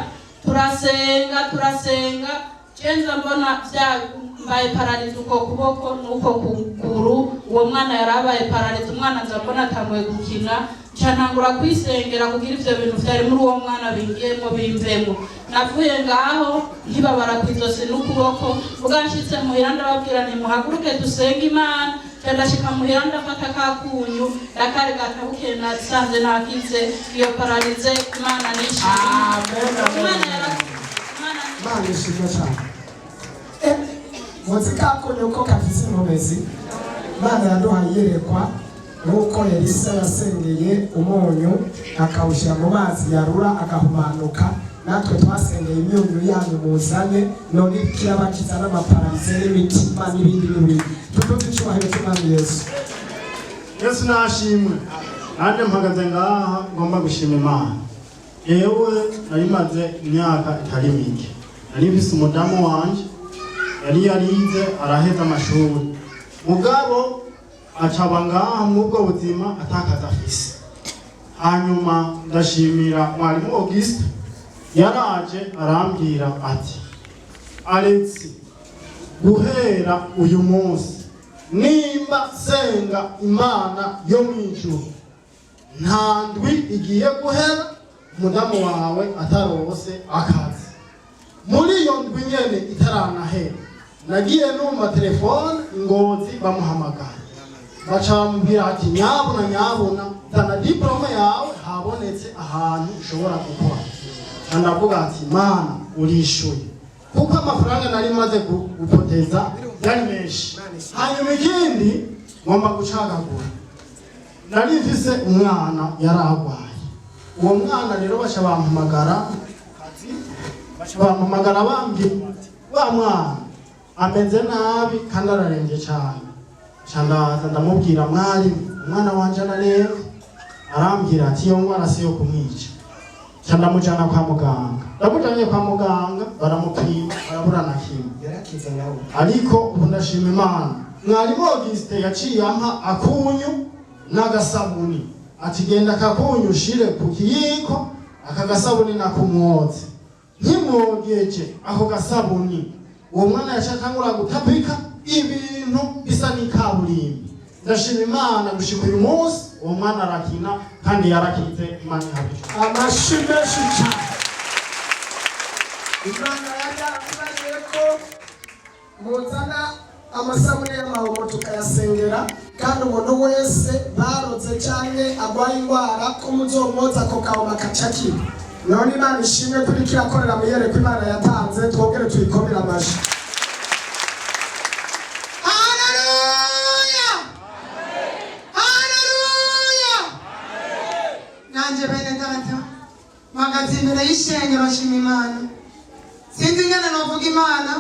turasenga cenza mbona mbaye paralize uko kuboko n'uko kuguru uwo mwana yarabaye paralize umwana nza mbona atanguye gukina ntangura kwisengera kugira ivyo bintu vyari muri uwo mwana bingiyemo bimvemo navuye ngaho ntibabara kwizosi n'ukuboko bwanshitse muhira ndababwira nti muhaguruke dusenge Imana ndashika muhira ndafata kakunyu yakari gatabuke nasanze nakize iyo paralize Imana nishimye Imana ishimwe cyane muzi kakunyu ko kafise inkomezi Imana yaduhaye yerekwa nuko Elisa yasengeye umunyu akawushyira mu mazi yarura agahumanuka natwe twasengeye imyunyu yanyu muzanye none kirabakiza n'amaparalize n'imitima n'ibindi tutuze icyubahiro cy'Umwami Yesu Yesu nashimwe nanjye mpagaze ngaha ngomba gushima Imana yewe nari maze imyaka itari mike nari mfise umudamu wanje yari yarize araheza amashuri mugabo acaba ngaha mw'ubwo buzima atakaza afise hanyuma ndashimira mwarimu Auguste yaraje arambwira ati Alex guhera uyu munsi nimba senga Imana yo mw'ijuru nta ndwi igiye guhera umudamu wawe atarose akazi muri iyo ndwi nyene itaranahera nagiye numva telefone Ngozi bamuhamagara baca bamubwira ati nyabuna zana diplome yawe habonetse ahantu ushobora gukora. Ndavuga ati mana urishuye kuko amafaranga nari maze gupoteza yari menshi. Hanyuma ikindi ngomba gucagagura, nari mfise umwana yaragwaye. Uwo mwana rero baca bampamagara bambwira wa mwana ameze nabi kandi ararembye cyane. Ndaza ndamubwira mwarimu umwana wanje ararembye, arambwira ati iyo ngwara si yo kumwica. Ndamujana kwa muganga, ndamujanye kwa muganga baramupima barabura na kimwe, ariko ubu ndashima Imana. Mwarimu Auguste yaciye ampa akunyu n'agasabuni ati genda kakunyu ushire ku kiyiko, aka gasabuni nakumwotse. Nkimwogeje ako gasabuni uwo mwana yacatangura gutapika ibintu bisa n'ikaburimbi. Ndashima Imana gushika uyu munsi uwo mwana arakina kandi yarakize. Imana ihabije amashyi menshi cyane. Imana yari yaratubariye ko muzana amasabune y'amahomo tukayasengera, kandi umuntu wese baroze canke agwaye indwara ko muzomwoza ako kahoma kacakira. None Imana ishimwe kuri kirakorera mu yereko Imana yatanze, twongere tuyikomere amashyi. Nanje bene data mpagaze imbere y'ishengero nshima Imana, sinzi ingene novuga Imana.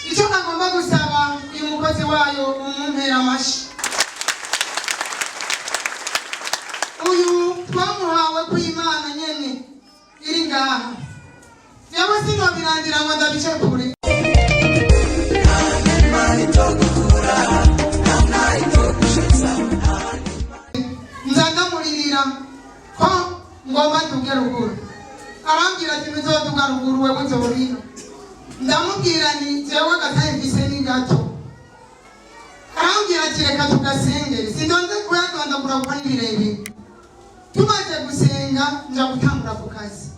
Icyo nagomba gusaba uyu mukozi wayo umumpera amashyi. Uyu twamuhawe ku Imana nyene iri ngaha, yewe sinobirangira ngo ndabice kure. Nzandamuririra ko ngomba tuge ruguru, arambwira ati nzoduga ruguru we buzorira. Ndamubwira ni jewe gataye mfise ni gato, arambwira ati reka tugasengere. Sindonze kuyadondagura kuko ni birebire. Tumaze gusenga nja gutangura ku kazi.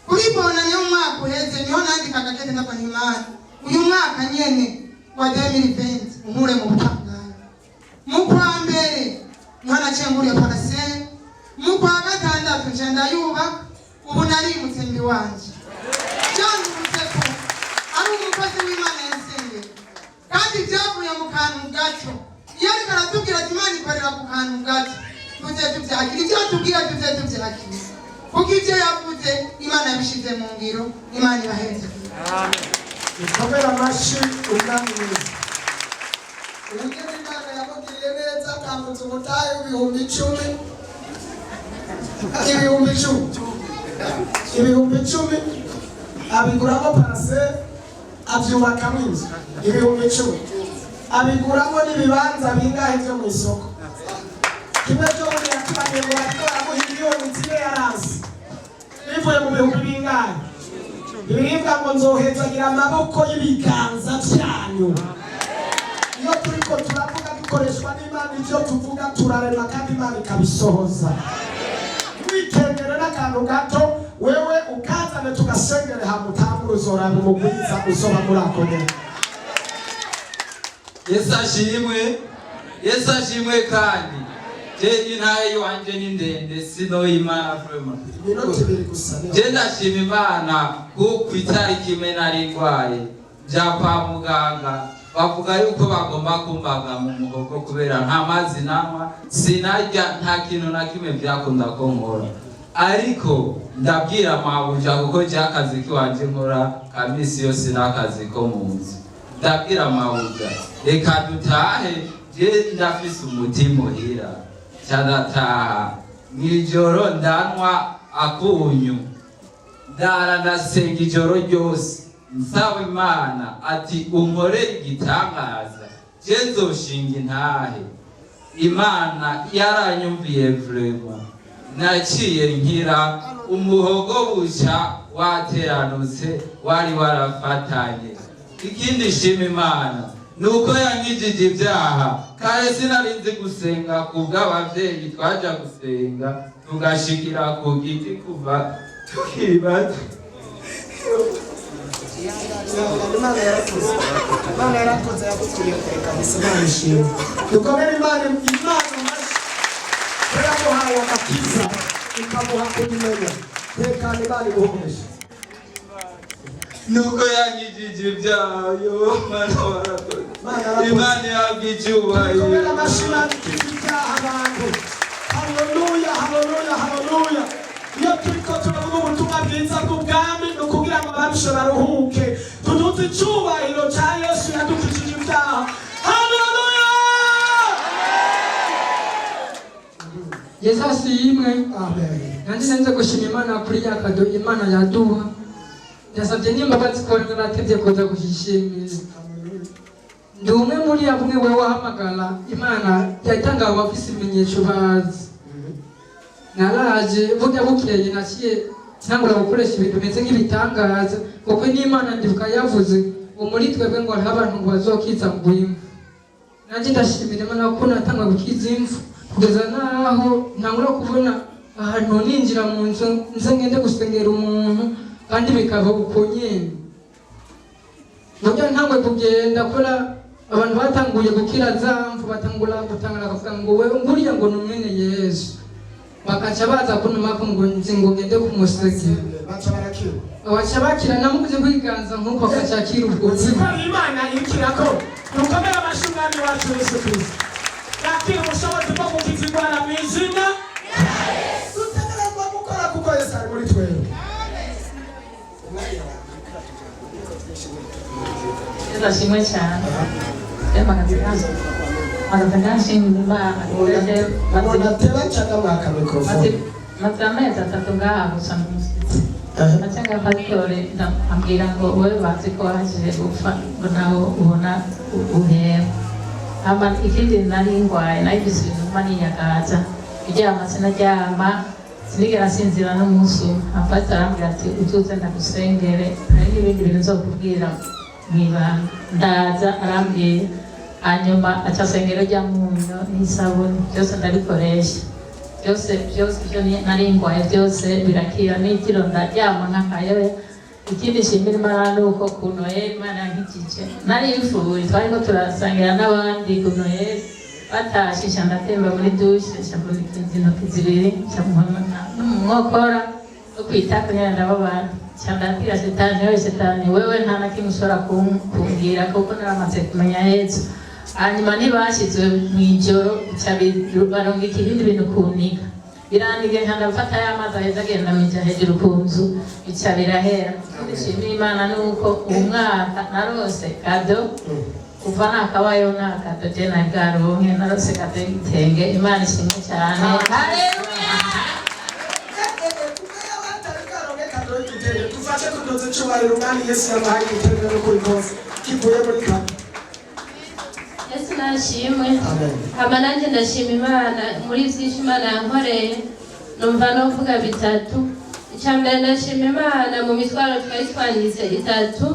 Kuri bona niyo mwaka uheze niho nandikaga kete ndakwa Imana uyu mwaka nyene wa 2020 umpure mu butangana. Mu kwa mbere mwana cenguriye parasel, mu kwa gatandatu nje ndayubaka. Ubu narimutse mbi wanje byandutse ko ari umukozi w'Imana yasengeye, kandi byavuye mu kantu gato. Iyo ariko aratubwira ati Imana ikorera ku kantu gato, tuze tubyakira ibyo tubwira, tuze tubyakira kuko ibyo yavuze Imana yabishize mu ngiro. Imana ibaheze. Ikomere amashyi umwami mwiza. Ubugeni Imana yamugiriye neza, akambuza ubutayu ibihumbi 10, ibihumbi 10 abiguramo parasel, abyubakamo inzu ibihumbi 10, abiguramo n'ibibanza bingahe byo mu isoko. Kimwe cyo muri yakubaniye ngo batwara miliyoni 4 yaranze bivuye mu bihumbi bingahe. Ibiribwa ngo nzohezagira amaboko y'ibiganza byanyu. Iyo turiko turavuga dukoreshwa n'Imana, ivyo tuvuga turarema kandi Imana ikabisohoza. Wikengere n'akantu gato wewe ukazane tugasengere hamutambura uzorana umugwiza usoba muri ako nyene. Yesu ashimwe kandi je intaye wanje ni ndende sino Imana vraiment. Je ndashima Imana ku itariki imwe nari ndwaye ja kwa muganga, bavuga yuko bagomba kumbaga mu muhogo kubera nta mazi nama sinarya, nta kintu na kimwe byakunda ko nkora. Ariko ndabwira mabuja kuko cyakazi kiwanje nkora kamisi yose n'akazi ko munsi. Ndabwira mabuja reka dutahe, je ndafise umutima uhira cyadataha. Mwijoro ndanwa akunyu, ndara ndasenga ijoro ryose nsaba Imana ati unkorere igitangaza, je nzoshinga intahe. Imana yaranyumviye vraiment, naciye nkira, umuhogo buca wateranutse wari warafatanye. Ikindi shima Imana nuko yankijije ibyaha, kare sinarinzi gusenga kubw'abavyeyi twaja gusenga tugashikira ku giti kuva tukiri bato. Imana yarakoze. Imana yarakoze yagukuriye kure kabisa. Imana ishimwe. Dukomere Imana amashyi. Yaramuhaye agakiza ikamuha kubimenya. Tekana Imana iguhumeshe. nuko yanyigije ibyayo mana warakoze Imana yagicyubahiro Dukomere amashyi yanyigije ibyaha abantu. Haleluya, haleluya, haleluya. Iyo turiko turavuga ubutumwa bwiza bw'ubwami ni ukugira ngo abarushe baruhuke. Tuduze icyubahiro cya Yesu yadukijije ibyaha. Haleluya! Yesu ashimwe. Amen. Nanjye nze gushima Imana kuri ya kado Imana yaduha. Ndasabye n'imbabazi ko naratevye kuza gushishimira. Ndi umwe muri abumwe we wahamagara Imana yatanga abafise ibimenyesho bazi. Naraje burya bukeye naciye ntangura gukoresha ibintu bimeze nk'ibitangaza kuko n'Imana ndibuka yavuze muri twebwe ngo hariho abantu ngo bazokiza mu bwimvu. Nanjye ndashimira Imana ko natanga gukiza imvu kugeza naho ntangura kubona ahantu ninjira mu nzu nze ngende gusengera umuntu kandi bikava uko nyene. Burya ntangwe kugenda kora abantu batanguye gukira zamvu batangura gutangara kuvuga ngo wewe nguriya ngo numwene Yesu. Bakaca baza kunuma ko ngo nzi ngo ngende kumusegera. Baca barakira. Baca bakira namuze kwiganza nkuko akacakira ubwo. Zikora Imana ikirako. Dukomere amashyi umwami wacu Yesu Kristo. Yakira ubushobozi bwo gukiza indwara mu izina. Dutegerezwa gukora kuko Yesu ari muri twebwe. Yesu ashimwe cyane. Maze amezi atatu ngaha gusa n'umushyitsi nacenga pasitore ambwira ngo wowe bazi ko wahajije gupfa ngo nawe ubona uhera hama ikindi nari ngwaye nayivise ibintu kuma niyagaza kuryama sinaryama sinigera sinzira n'umunsi umwe pasitore arambwira ati uzuze ndagusengere hari n'ibindi bintu nzokubwira mwibanga ndaza arambwira hanyuma aca asengera rya munyu n'isabuni byose ndabikoresha byose ibyo nari ngwaye byose birakira n'itiro ndaryama nk'akayobe. Ikindi nshimira Imana ni uko ku Noheli Imana yankijije nari mfuye twariko turasangira n'abandi ku Noheli batashisha ndatemba muri dushe shavunika intoki zibiri n'umwokora no kwitako nyene ndababara ca ndabwira Shetani wewe Shetani wewe nta na kimwe ushobora kumbwira kuko naramaze kumenya Yesu. Hanyuma ntibashizwe mw'ijoro barongeka ibindi bintu kunika biranige nkandafata y'amazi aheza agenda mija hejuru ku nzu bica birahera. Ndishimira Imana nuko uwu mwaka narose kado kuva nakabayeho nta kado je nari bwaronke narose kado y'igitenge. Imana ishimwe cyane. Haleluya. Tufashe kudoza icyubahiro umwami Yesu yabahaye igitenge no kubikoza kivuye muri kado. Yesu nashimwe. Hama nanjye ndashima Imana muri byinshi Imana yankoreye numva novuga bitatu. Icyambere ndashima Imana mu mitwaro twari twangize itatu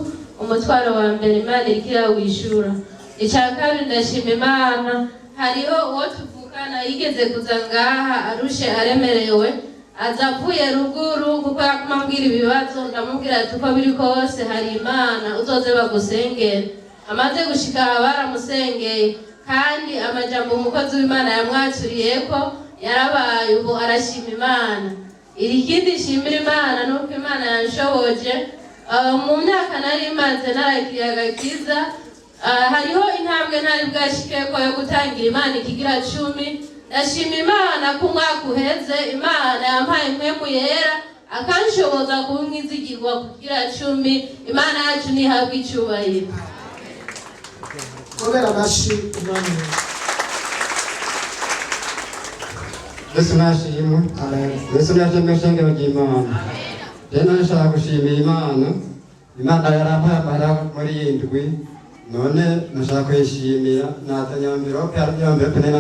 umutwaro wa mbere Imana irikira wishura. Icyakabiri ndashima Imana hariho uwo tuvukana yigeze kuza ngaha arushe aremerewe aza avuye ruguru kuko yakumambwira ibibazo ndamubwira ati uko biri kose hari Imana uzoze bagusengere. Amaze gushika baramusengeye kandi amajambo umukozi w'Imana yamwaturiye ko yarabaye ubu arashima Imana. Ikindi shimira Imana nuko Imana yanshoboje mu myaka nari maze narakiriye agakiza hariho intambwe nari bwashikeko yo gutangira Imana ikigira 10. Ndashima Imana ku mwaka uheze Imana yampaye impwemu yera akanshoboza kumwizigirwa kugira 10. Imana yacu nihabwe icyubahiro. Komera amashyi umwami. Yesu nashimwe. Yesu nashimwe shengero ry'Imana. Rero nashaka gushimira Imana. Imana yarampaye amahera muri indwi none nashaka kuyishimira natanya amvirope nari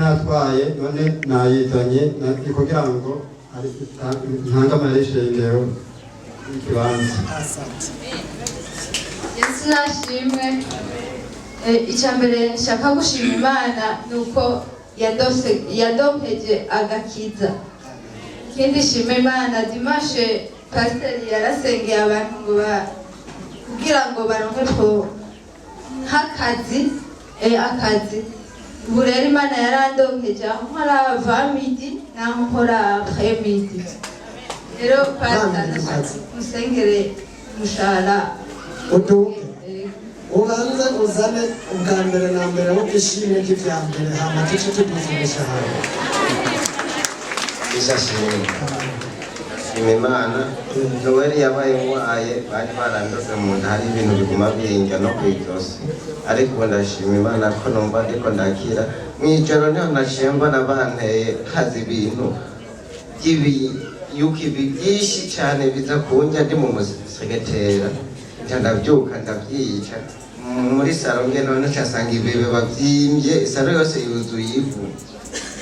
natwaye none nayizanye kugira ngo ntanga amahera y'ishengero y'ikibanza. Yesu nashimwe. Icyambere nshaka gushima Imana nuko yadompeje agakiza. Ikindi shima Imana dimashe pasiteri yarasengeye abantu ngo kugira ngo baronke ko nk'akazi akazi ubu rero Imana yarandonkeje aho nkora vamidi naho nkora premidi rero pasiteri musengere umushahara uduke ubanze uzane ubwa mbere na mbere wo kwishimye ry'ibya mbere hama tuce tuduze umushahara ishashimwe Imana Noel yabaye ngwaye bari barandoze mu nda hari ibintu biguma biringa no kwijosi ariko ndashima Imana ko numva ndiko ndakira mwijoro niho nashemba nabanteye hazi ibintu yuko ibigishi cyane biza kunjya ndi mu musegetera ndabyuka ndabyica muri salo nge none cyasanga ibebe babyimbye salo yose yuzuye ivu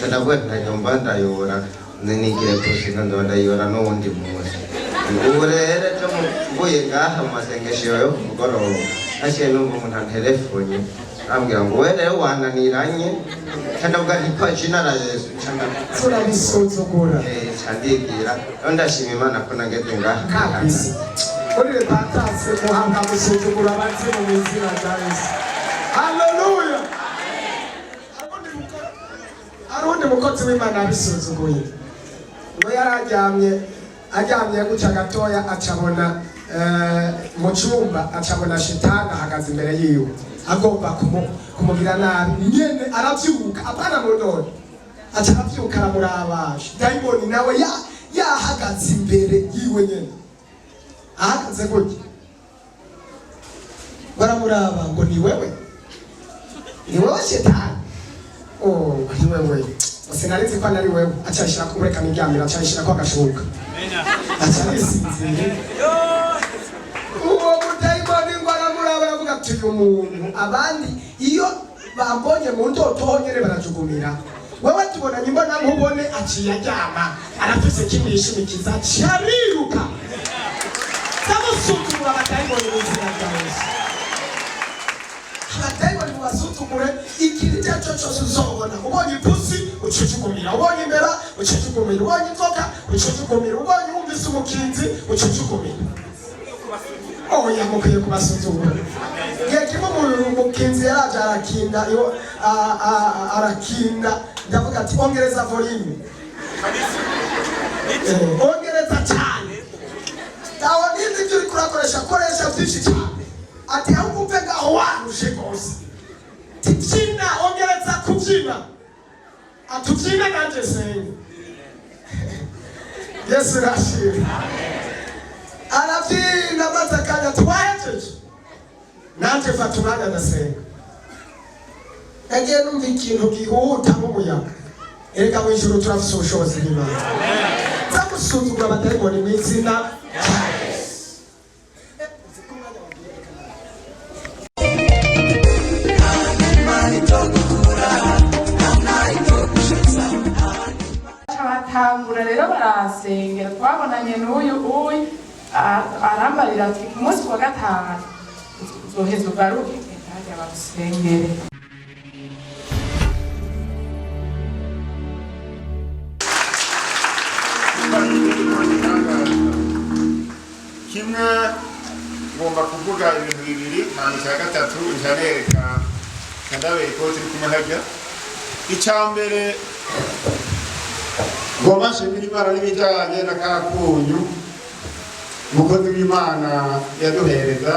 ndavuga ntanyomba ndayora nigire kushika ndayora n'uwundi munsi ubu rero cyo mvuye ngaha mu masengesho yo kumugoroba haciye numva umuntu antelefone ambwira ngo we rero wananiranye ndavuga nti paji na Yesu turabisuzugura ndibwira ndashima Imana ko nageze ngaha kabisa Uri batase muhanga musuzugura abazi mu izina rya Yesu. Haleluya. Arundi mukozi w'Imana abisuzuguye. Ngo aryamye guca gatoya acabona mu cyumba acabona shitani ahagaze imbere yiwe agomba kumugira nabi nyene aravyuka apana mu none acavyuka aramurabasha dayimoni nawe yahagaze imbere yiwe nyene ahagaze gutya baramuraba ngo ni wewe shetani ni wewe sinarizi ko nari wewe acashira ko mureka niryamira acashira ko agashuka acarisinzira uwo mudayimoni ngo aramuraba aravuga ati uyu muntu abandi iyo bambonye mu ndoto nyene barajugumira wewe tubonanye imbona nkubone aciye aryama arafise kimwishimikiza cyariruka Samusukura abadayimoni b'izina rya Yesu. Abadayimoni basuzugure ikintu icyo ari cyo cyose uzobona. Ubonye ipusi ucucugumira, ubonye imbeba ucucugumira, ubonye inzoka ucucugumira, ubonye wumvise umukinzi ucucugumira. Oya mukwiye kubasuzugura. Igihe kimwe umukinzi yaraje arakinda ndavuga ati ongereza volume. Ongereza cyane. Tawa nizi ibyo uri koresha byinshi cyane ati ahubwo umve ngaho warushe rwose tibyina ongereza kubyina atubyina nanjye senga Yesu rashira arabyina maze akanya twahejeje nanjye fata umwanya ndasenga nagiye numva ikintu gihuta nk'umuyaga erega mu ijuru turafise ubushobozi bw'Imana nzamusuzugura abadayimoni mu izina batangura rero barasengera twabonanye n'uyu arambarira ati ku munsi wa gatanu uzoheza ugaruke kandi abagusengere kimwe ngomba kuvuga ibintu bibiri hanyuma icya gatatu njanereka kandabere ko turi kumwe hajya icya mbere ngomba nshimira Imana n'ibijyanye na kakunyu umukozi w'Imana yaduhereza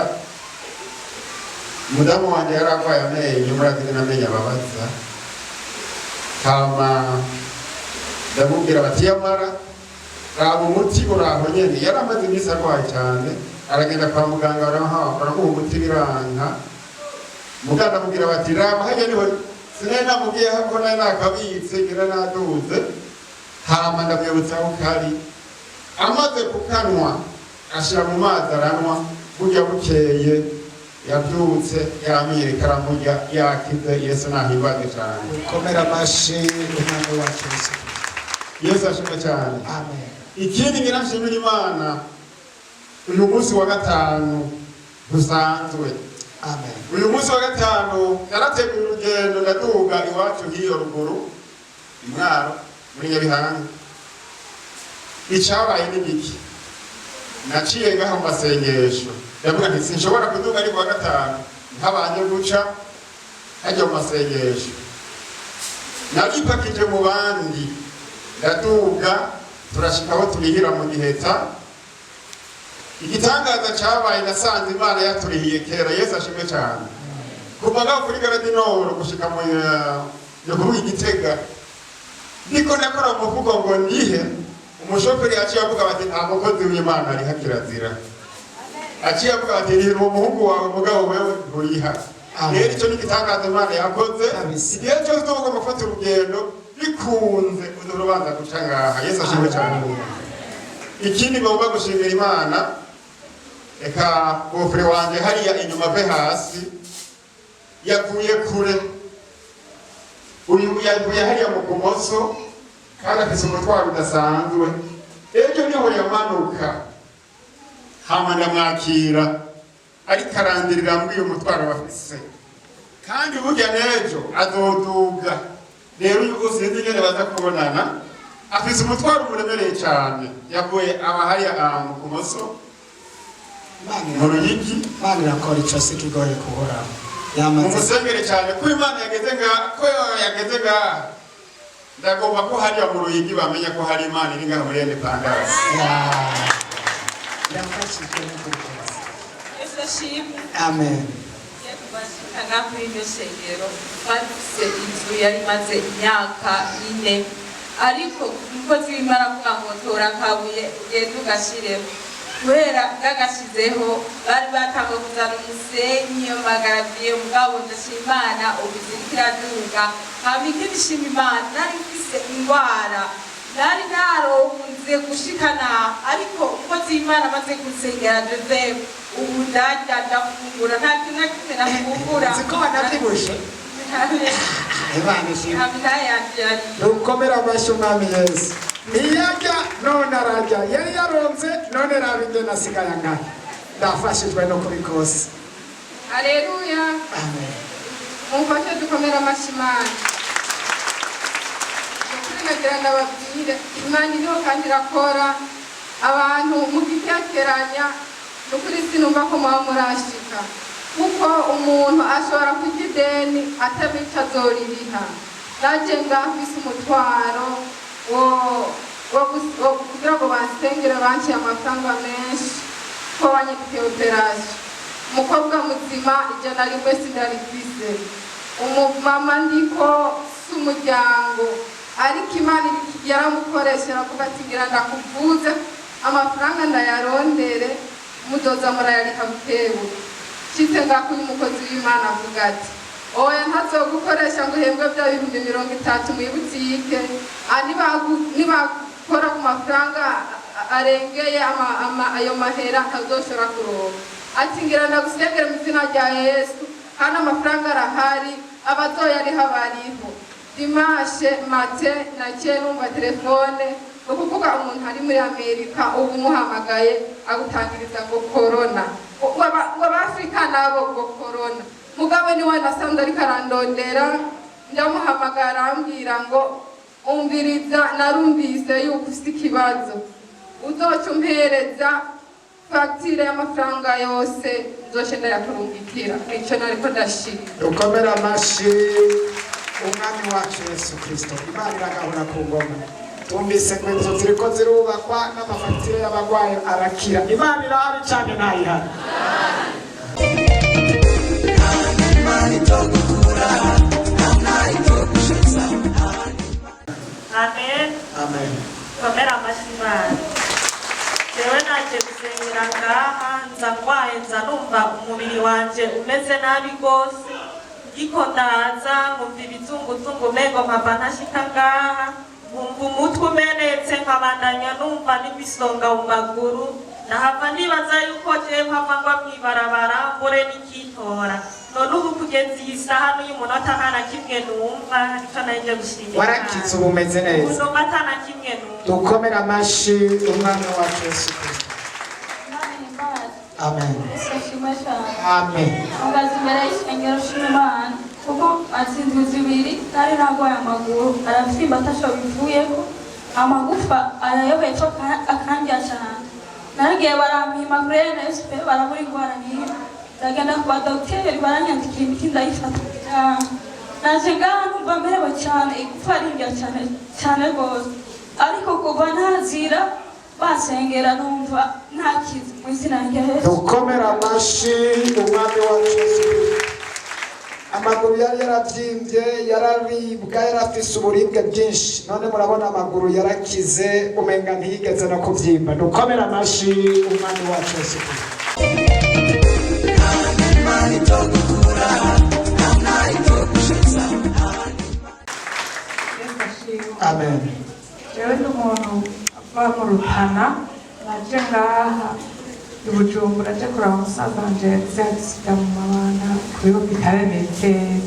umudamu wanjye yari arwaye amenyo murazi n'amenyo ababaza hama ndamubwira bati yamara raba umuti uraho nyene yari amaze iminsi arwaye cyane aragenda kwa muganga baramuha umuti biranka muganga amubwira bati raba hajya niho sinari namubwiye ko nari nakabitse ngira naduze hama ndabyibutsa aho kari amaze kukanwa ashira mu mazi aranwa burya bukeye yabyutse yamirika aramurya yakize Yesu nahimbaze cyane komera amashi umwana wacu Yesu ashimwe cyane amen ikindi nginashimira Imana uyu munsi wa gatanu dusanzwe amen uyu munsi wa gatanu narateguye urugendo ndaduga iwacu hiyo ruguru Imwaro muri Nyabihanga icyabaye n'igiki naciye ngaho mu masengesho ndavuga nti sinshobora kuduga ari kuwa gatanu ntabanje guca hajya mu masengesho naripakije mu bandi ndaduga turashika aho turihira mu Giheta. Igitangaza cabaye nasanze Imana yaturihiye kera. Yesu ashimwe cyane. Kuva ngaho kuri Garadinoro gushika mu kuri Gitega niko nakora umuvugo ngo ndihe umushoferi aciye avuga bati nta mukozi w'Imana ari hakirazira. Aciye avuga ati rero umuhungu wawe mugabo wewe nturiha. Rero icyo ni igitangaza Imana yakoze. Igihe cyose tugomba gufata urugendo bikunze urubanza guca ngaha. Yesu ashimwe cyane. Ikindi bagomba gushimira Imana, eka bofre wanje hariya inyuma ve hasi yavuye kure. Uyu yavuye hariya mu kumoso kandi afise umutwaro udasanzwe. Ejo niho yamanuka hama ndamwakira ariko arandirira muri uyu mutwaro bafise, kandi burya n'ejo azoduga. Rero uyu usinzi nyene baza kubonana afise umutwaro umuremereye cyane. Yavuye hariya mu kumoso mu Ruyigi. Imana irakora icyo si kigoye kuhoraho. Umusengere cyane ko Imana yageze ngaha. Ndagomba ko hariya mu Ruyigi bamenya ko hari Imana iri ngaha muri Independence. Yafashije no kubikora. Yesu ashimwe. Amen. Kana kuri iryo sengero bafise inzu yari maze imyaka 4, ariko umukozi w'Imana avuga ngo tora kabuye ugende ugashireho. Kubera bwagashizeho bari batangiye kuzana umusenyi magaraviye mugabo ndashima Imana ubizirikira duga. Hama ikindi shima Imana nari mfise indwara nari naronze gushikana, ariko umukozi w'Imana amaze gusengera Joseph ubu ndarya ndafungura nta kintu na kimwe nafungura. Siko wanavyibushe. Imana ishimwe. Dukomera amashyi Umwami Yesu. Niyarya none ararya, yari yaronze none raba ingene asigaye angana. Ndafashijwe no kuri kose. Haleluya. Amen. Mumfashe dukomera amashyi Imana. Nagira ndababwire Imana iriho kandi irakora. Abantu mugitekeranya nukuri sinumva ko muba murashika, kuko umuntu ashobora kurya ideni atabica azoririha. Naje ngafise umutwaro kugira ngo bansengere banciye amafaranga menshi ko banyiteye operasiyo. Umukobwa muzima ijana rimwe sindarifise, umumama ndiko si umuryango, ariko Imana yaramukoresha aravuga ati ngira ndakuvuze amafaranga ndayarondere mudoza murayarika butewe. Shitse ngakuye umukozi w'Imana avuga ati oya ntazogukoresha ngo uhembwe bya 30 mu ibutike, nibakora ku mafaranga arengeye ayo mahera ntazoshobora kuronka. Ati ngira ndagusengera mu izina rya Yesu kandi amafaranga arahari abazoyariho bariho. Dimashe mate naciye numva telefone ukuvuga umuntu ari muri Amerika ubu muhamagaye agutangiriza ngo corona. W'Afrika nabo ngo corona. Mugabo niwe nasanze ariko arandondera, ndamuhamagara ambwira ngo umviriza narumvise yuko ufite ikibazo, uzoca umpereza fagitire y'amafaranga yose nzoce ndayakurungikira. Icyo nariko ndashima. Dukomera amashyi Umwami wacu Yesu Kristo. Imana iragahora ku ngoma. Tumvise ko inzu ziriko zirubakwa n'amafagitire y'abagwayi arakira. Imana irahari cyane ntayihari. Amen. Amen. Komera amashyi Imana. Jewe naje gusengera ngaha nza ndwaye, nza numva umubiri wanje umeze nabi rwose, iko ndaza nkumva ibizunguzungu umengo nkava ntashika ngaha, nkumva umutwe umenetse nkabandanya numva n'ibisonga mu maguru. Nahava nibaza yuko jewe mpava ngwa mw'ibarabara mbure n'ikitora. None ubu kugeza iyi saha n'uyu munota nta na kimwe numva, nicyo naje gushimira. Warakitse ubu umeze neza. Ubu numva ata na kimwe numva. Dukomera amashyi Umwami wacu Yesu Kristo. Amen. Amen. Ungazi imbere y'isengero shimana kuko atsinzwe zibiri kandi nagwaye amaguru arafimba atasho bivuyeko amagufa arayobeye ko akandya cyane naragiye barampima kuri NSP barabura indwara niyo ndagenda ku badogiteri baranyandikira imiti ndayifata naje ngaha numva merewe cyane igufa rinjya cyane rwose ariko kuva ntazira basengera numva ntakize mu izina rya Yesu. Dukomera amashi umwami wacu Yesu. Amaguru yari yaravyimbye yararibwa yarafise uburibwe bwinshi none murabona amaguru yarakize umenga ntiyigeze no kuvyimba. Dukomera amashi umwami wacu Yesu. Amen. Jewe ndi umuntu ava mu Rutana naje ngaha i Bujumbura aje kuraba umusaza wanje yagisiga mu mabanga kuri hopitale Metero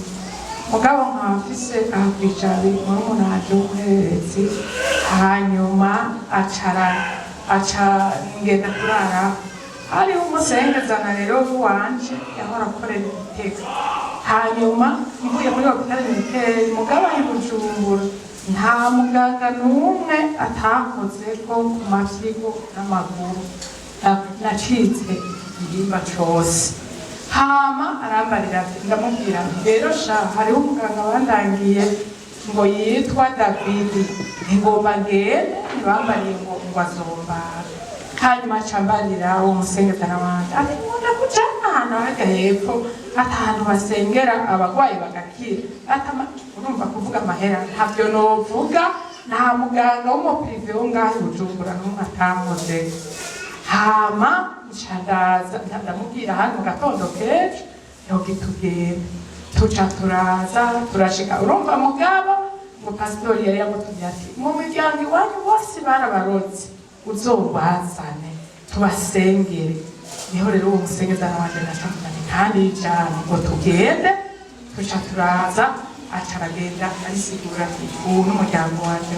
mugabo nkaba mfise ahakwicara murumuna wanje w'umuhererezi hanyuma aca ngenda kurara hariho umusengezana rero wanje yahora akorera Igitega hanyuma mvuye muri hopitale Metero mugabo i Bujumbura nta muganga n'umwe atakoze ko ku mafyigo n'amaguru nacitse igihimba cose hama arambarira ati ndamubwira rero sha hariho umuganga bandangiye ngo yitwa David ntigomba ngende ntibambariye ngo azombara hanyuma acambarira uwo musengezana wanje ati nkunda kuja ahantu hajya hepfo ati ahantu basengera abagwayi bagakira urumva kuvuga amahera ntavyo novuga nta muganga w'umuprive wo ngaho i Bujumbura n'umwe atamuze hama nshandaza ndamubwira hano mu gatondo kejo yogitugenda tuca turaza turashika urumva mugabo ngo pasitori yari yamutubwiye ati mu miryango iwanyu bose barabarozi uzobazane tubasengere niho rero uwo musengezana wanje nacamugani kandi ijana ngo tugende tuca turaza aca aragenda arisigura ubu n'umuryango wanje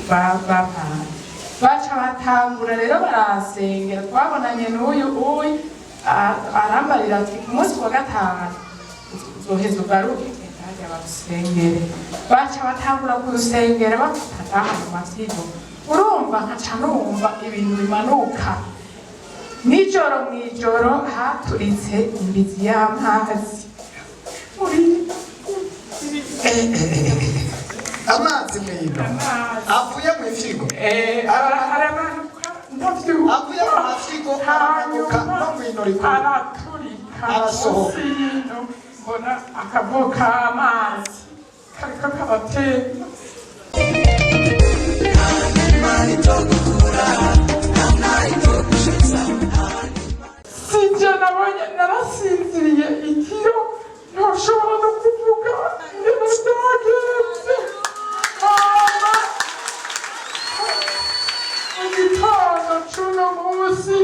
bavanye baca batangura rero barasengera twabonanye n'uyu arambarira ati ku munsi wa gatanu uzoheza ugaruke ndajya bagusengere baca batangura kurusengera bafata ngaha mu mavyigo urumva nkaca numva ibintu bimanuka mw'ijoro haturitse imbizi y'amazi amazi mwindo avuye mu ifigo aramanuka avuye mu mafigo aramanuka no mwino araturika arasohoka mbona akavuko k'amazi kariko kabatemba sinje nabonye narasinziriye ikiro ntushobora no kuvuga ibintu byagenze mu gitondo c'uno munsi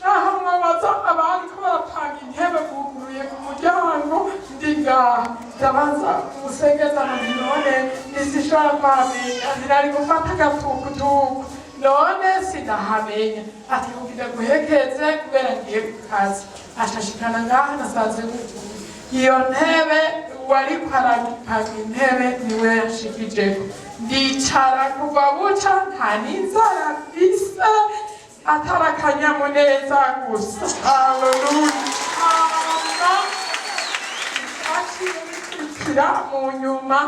naho mwabaza abariko barapanga intebe buguruye ku muryango ndi ngaha ndabaza umusengezano nti none ntizishobora kuhamenya zirari gufata agatukutuku none sinahamenya ati kugira guhekeze kubera ngiye ku kazi acashikana ngaha nasanze buguruye iyo ntebe wariko aragipanga intebe niwe yashikijeko ndicara kuva buca nta n'inzara mfise atari akanyamuneza gusa haleluya aciye mu nyuma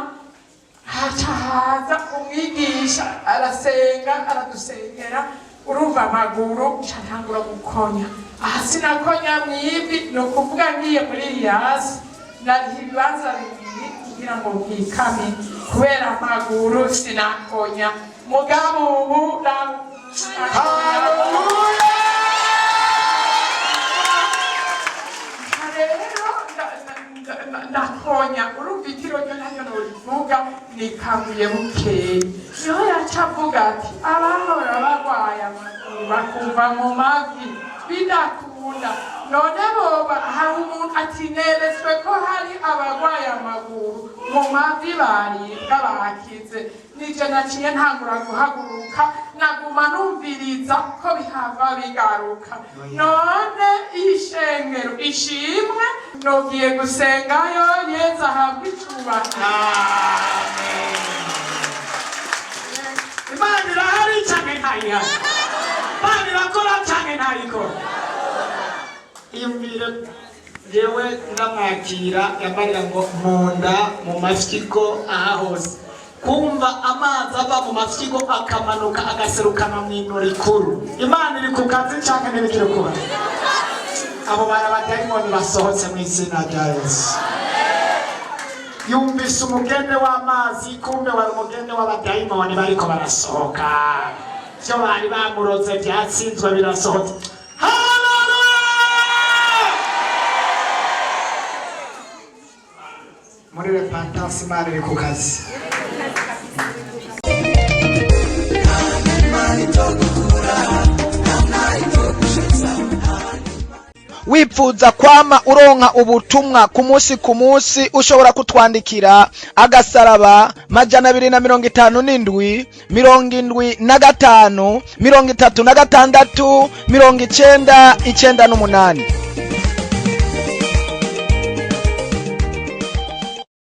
haca haza umwigisha arasenga aradusengera urumva amaguru ncantangura gukonya aha sinakonya mwivi ni ukuvuga ngiye muri Eliyasi nariha ibibanza bibiri kugira ngo nkikame kubera amaguru sinakonya mugabo ubu haleluya ndakonya urumva itiro ryo naryo norivuga nikamuye bukeye niho yaca avuga ati abahora barwaye amaguru bakumva mu mavi bidakunda none boba hari umuntu ati neretswe ko hari abarwaye amaguru mu mavi baribwa bakize nije naciye ntangura guhaguruka naguma numviriza ko bihava bigaruka none ishengero ishimwe nogiye gusengayo yeza ahabwa icubahiro Imana irahari canke ntayihari Imana irakora canke ntariko iyumvire jewe ndamwakira yambarira ngo munda mu mafyigo aha hose kumva amazi ava mu mafyigo akamanuka agaserukana mu ino rikuru imana iri ku kazi cyangwa ntibikiri kuba abo bana badayimoni basohotse mu izina rya Yesu yumvise umugende w'amazi kumbe wari umugende w'abadayimoni bariko barasohoka byo bari bamuroze byatsinzwe birasohotse muri repentance imana iri ku kazi wipfuza kwama uronka ubutumwa ku munsi ushobora kutwandikira agasaraba 257 75 36 96 98